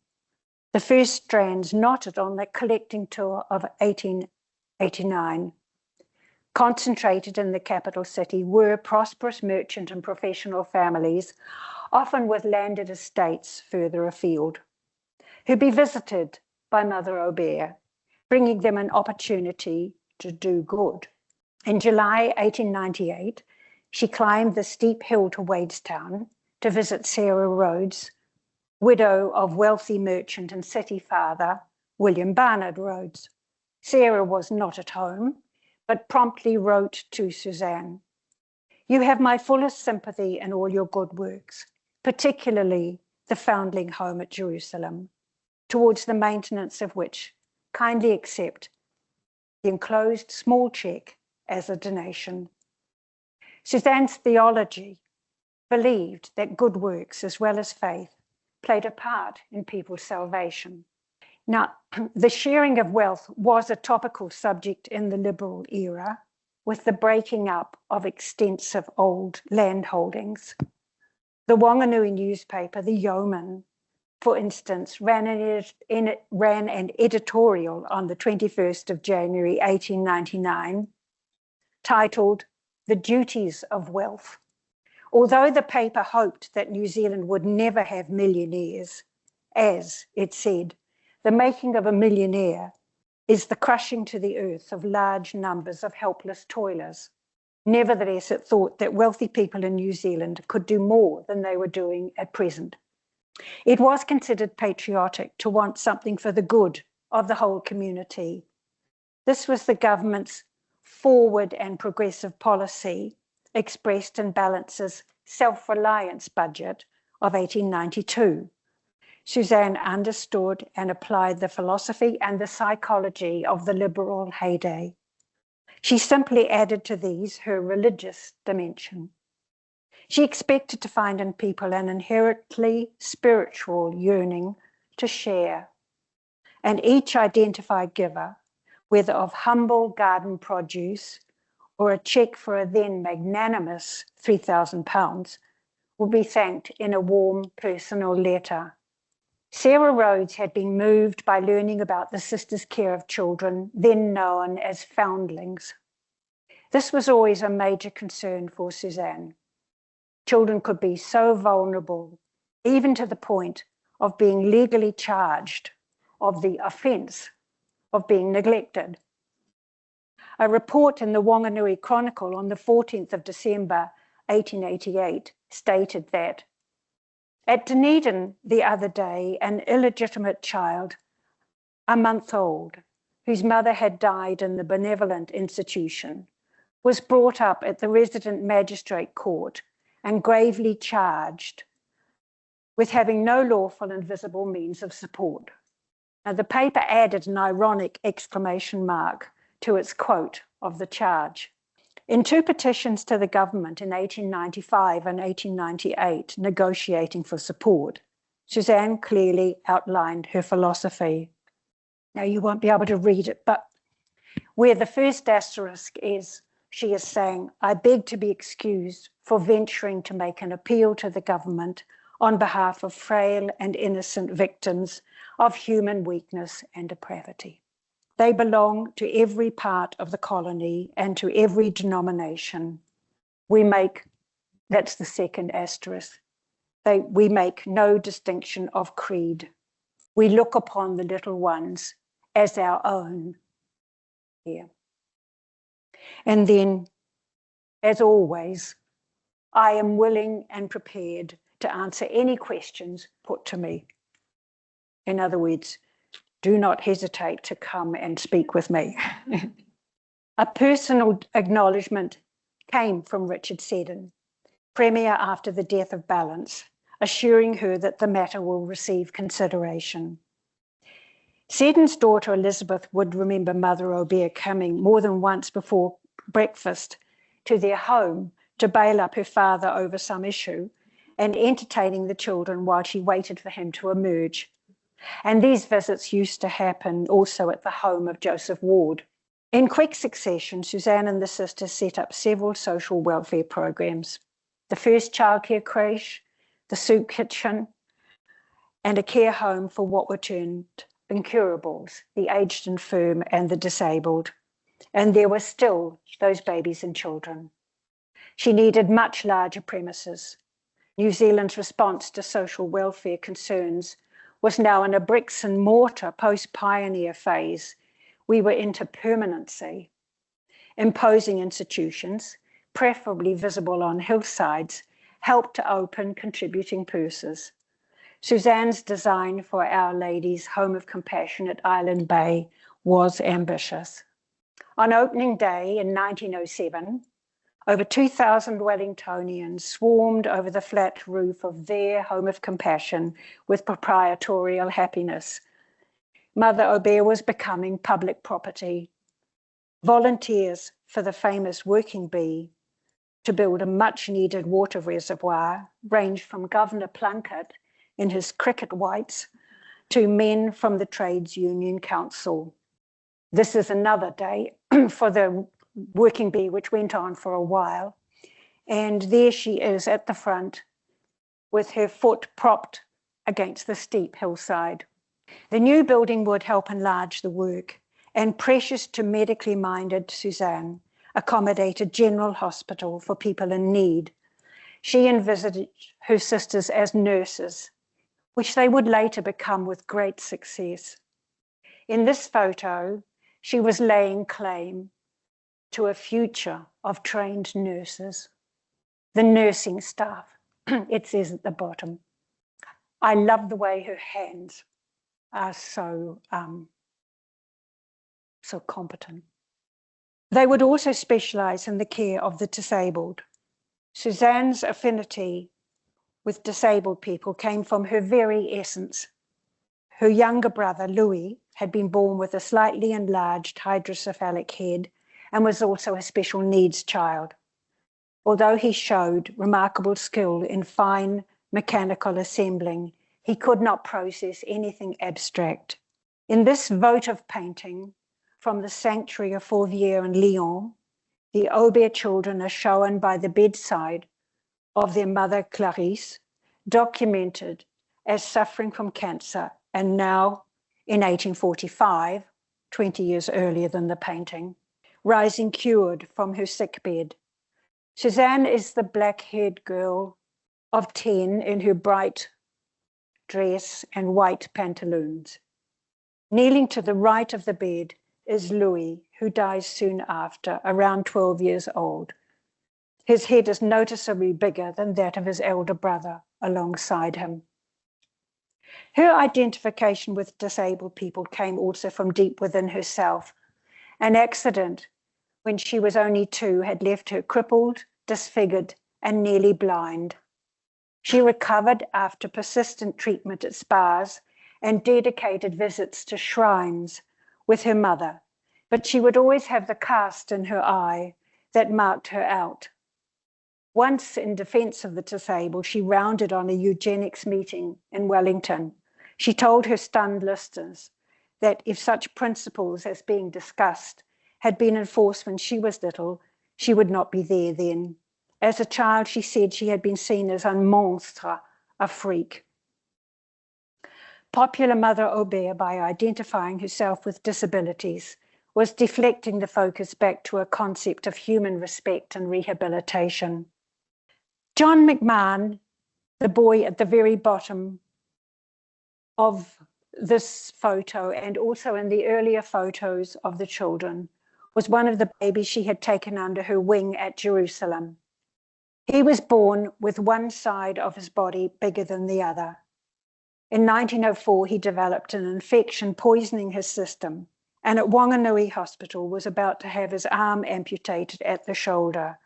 The first strands knotted on that collecting tour of 1889. Concentrated in the capital city were prosperous merchant and professional families, often with landed estates further afield, who'd be visited by Mother Aubert, bringing them an opportunity to do good. In July 1898, she climbed the steep hill to Wadestown to visit Sarah Rhodes, widow of wealthy merchant and city father William Barnard Rhodes. Sarah was not at home, but promptly wrote to Suzanne, "You have my fullest sympathy in all your good works, particularly the Foundling Home at Jerusalem, towards the maintenance of which kindly accept the enclosed small cheque as a donation." Suzanne's theology believed that good works as well as faith played a part in people's salvation. Now, the sharing of wealth was a topical subject in the Liberal era, with the breaking up of extensive old land holdings. The Wanganui newspaper, the Yeoman, for instance, ran an editorial on the 21st of January 1899 titled "The Duties of Wealth." Although the paper hoped that New Zealand would never have millionaires, as it said, the making of a millionaire is the crushing to the earth of large numbers of helpless toilers. Nevertheless, it thought that wealthy people in New Zealand could do more than they were doing at present. It was considered patriotic to want something for the good of the whole community. This was the government's forward and progressive policy, expressed in balances self-reliance budget of 1892. Suzanne understood and applied the philosophy and the psychology of the liberal heyday. She simply added to these her religious dimension. She expected to find in people an inherently spiritual yearning to share, and each identified giver, whether of humble garden produce or a cheque for a then magnanimous £3,000, will be thanked in a warm personal letter. Sarah Rhodes had been moved by learning about the sisters' care of children, then known as foundlings. This was always a major concern for Suzanne. Children could be so vulnerable, even to the point of being legally charged of the offence of being neglected. A report in the Wanganui Chronicle on the 14th of December 1888 stated that at Dunedin the other day, an illegitimate child, a month old, whose mother had died in the benevolent institution, was brought up at the resident magistrate court and gravely charged with having no lawful and visible means of support. Now, the paper added an ironic exclamation mark to its quote of the charge. In two petitions to the government in 1895 and 1898, negotiating for support, Suzanne clearly outlined her philosophy. Now, you won't be able to read it, but where the first asterisk is, she is saying, I beg to be excused for venturing to make an appeal to the government on behalf of frail and innocent victims of human weakness and depravity. They belong to every part of the colony and to every denomination. We make, that's the second asterisk, we make no distinction of creed. We look upon the little ones as our own here. And then, as always, I am willing and prepared to answer any questions put to me. In other words, do not hesitate to come and speak with me. A personal acknowledgement came from Richard Seddon, Premier after the death of Balance, assuring her that the matter will receive consideration. Seddon's daughter Elizabeth would remember Mother Aubert coming more than once before breakfast to their home to bail up her father over some issue and entertaining the children while she waited for him to emerge. And these visits used to happen also at the home of Joseph Ward. In quick succession, Suzanne and the sisters set up several social welfare programs. The first childcare creche, the soup kitchen, and a care home for what were termed incurables, the aged, infirm, and the disabled. And there were still those babies and children. She needed much larger premises. New Zealand's response to social welfare concerns was now in a bricks and mortar post-pioneer phase. We were into permanency. Imposing institutions, preferably visible on hillsides, helped to open contributing purses. Suzanne's design for Our Lady's Home of Compassion at Island Bay was ambitious. On opening day in 1907, over 2,000 Wellingtonians swarmed over the flat roof of their Home of Compassion with proprietorial happiness. Mother Aubert was becoming public property. Volunteers for the famous working bee to build a much-needed water reservoir ranged from Governor Plunkett in his cricket whites to men from the Trades Union Council. This is another day for the working bee, which went on for a while. And there she is at the front with her foot propped against the steep hillside. The new building would help enlarge the work, and precious to medically minded Suzanne accommodate a general hospital for people in need. She envisaged her sisters as nurses, which they would later become with great success. In this photo, she was laying claim to a future of trained nurses. The nursing staff, it says at the bottom. I love the way her hands are so competent. They would also specialize in the care of the disabled. Suzanne's affinity with disabled people came from her very essence. Her younger brother, Louis, had been born with a slightly enlarged hydrocephalic head and was also a special needs child. Although he showed remarkable skill in fine mechanical assembling, he could not process anything abstract. In this votive painting from the Sanctuary of Fourvière in Lyon, the Aubert children are shown by the bedside of their mother Clarisse, documented as suffering from cancer, and now in 1845, 20 years earlier than the painting, rising cured from her sick bed. Suzanne is the black-haired girl of 10 in her bright dress and white pantaloons. Kneeling to the right of the bed is Louis, who dies soon after, around 12 years old. His head is noticeably bigger than that of his elder brother alongside him. Her identification with disabled people came also from deep within herself. An accident when she was only 2 had left her crippled, disfigured, and nearly blind. She recovered after persistent treatment at spas and dedicated visits to shrines with her mother, but she would always have the cast in her eye that marked her out. Once, in defense of the disabled, she rounded on a eugenics meeting in Wellington. She told her stunned listeners that if such principles as being discussed had been enforced when she was little, she would not be there then. As a child, she said she had been seen as un monstre, a freak. Popular Mother Aubert, by identifying herself with disabilities, was deflecting the focus back to a concept of human respect and rehabilitation. John McMahon, the boy at the very bottom of this photo and also in the earlier photos of the children, was one of the babies she had taken under her wing at Jerusalem. He was born with one side of his body bigger than the other. In 1904, he developed an infection poisoning his system, and at Wanganui Hospital was about to have his arm amputated at the shoulder.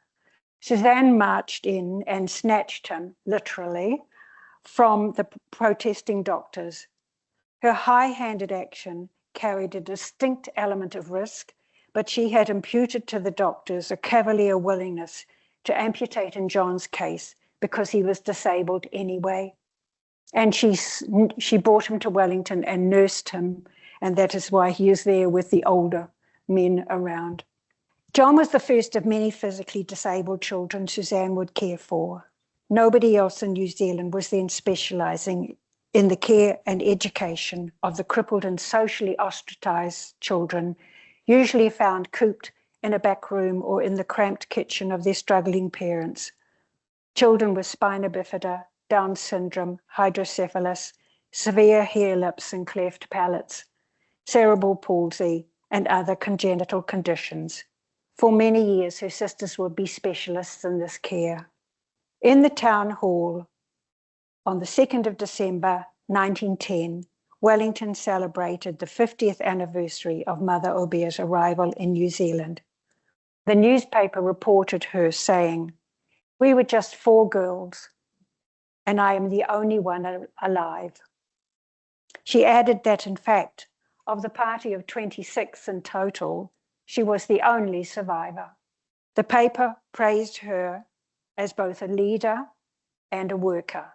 Suzanne marched in and snatched him, literally, from the protesting doctors. Her high-handed action carried a distinct element of risk, but she had imputed to the doctors a cavalier willingness to amputate in John's case because he was disabled anyway. And she brought him to Wellington and nursed him, and that is why he is there with the older men around. John was the first of many physically disabled children Suzanne would care for. Nobody else in New Zealand was then specialising in the care and education of the crippled and socially ostracised children, usually found cooped in a back room or in the cramped kitchen of their struggling parents. Children with spina bifida, Down syndrome, hydrocephalus, severe hair lips and cleft palates, cerebral palsy, and other congenital conditions. For many years, her sisters would be specialists in this care. In the town hall, on the 2nd of December 1910, Wellington celebrated the 50th anniversary of Mother Aubert's arrival in New Zealand. The newspaper reported her saying, "We were just 4 girls, and I am the only one alive." She added that, in fact, of the party of 26 in total, she was the only survivor. The paper praised her as both a leader and a worker,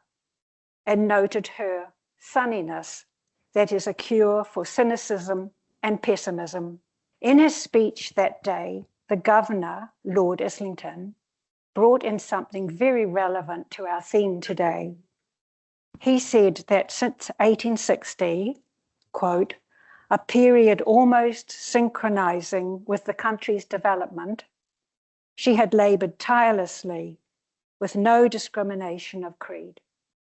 and noted her sunniness, that is a cure for cynicism and pessimism. In his speech that day, the governor, Lord Islington, brought in something very relevant to our theme today. He said that since 1860, quote, a period almost synchronizing with the country's development, she had labored tirelessly with no discrimination of creed.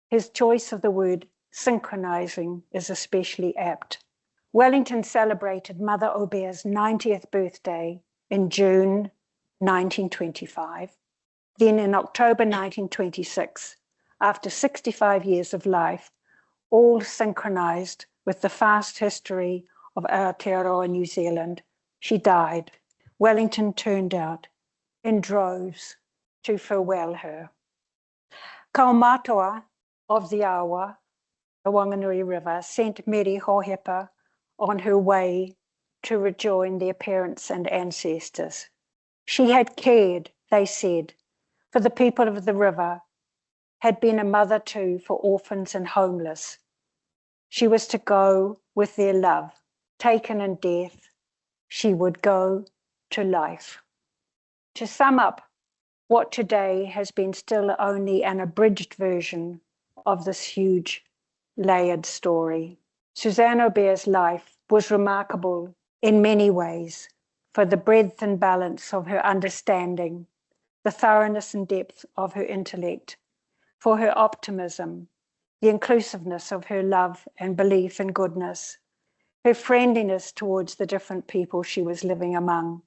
His choice of the word synchronizing is especially apt. Wellington celebrated Mother Aubert's 90th birthday in June 1925. Then in October 1926, after 65 years of life, all synchronized with the fast history of Aotearoa New Zealand, she died. Wellington turned out in droves to farewell her. Kaumatoa of the Awa, the Wanganui River, sent Meri Hōhepa on her way to rejoin their parents and ancestors. She had cared, they said, for the people of the river, had been a mother too for orphans and homeless. She was to go with their love. Taken in death, she would go to life. To sum up what today has been still only an abridged version of this huge, layered story, Suzanne Aubert's life was remarkable in many ways for the breadth and balance of her understanding, the thoroughness and depth of her intellect, for her optimism, the inclusiveness of her love and belief in goodness, her friendliness towards the different people she was living among,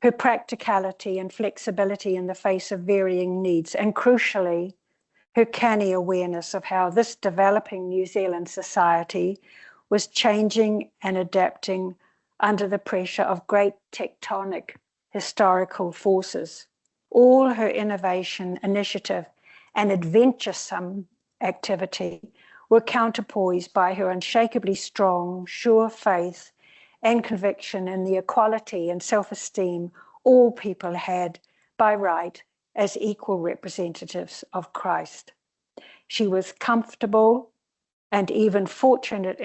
her practicality and flexibility in the face of varying needs, and crucially, her canny awareness of how this developing New Zealand society was changing and adapting under the pressure of great tectonic historical forces. All her innovation, initiative, and adventuresome activity were counterpoised by her unshakably strong, sure faith and conviction in the equality and self-esteem all people had by right as equal representatives of Christ. She was comfortable and even fortunate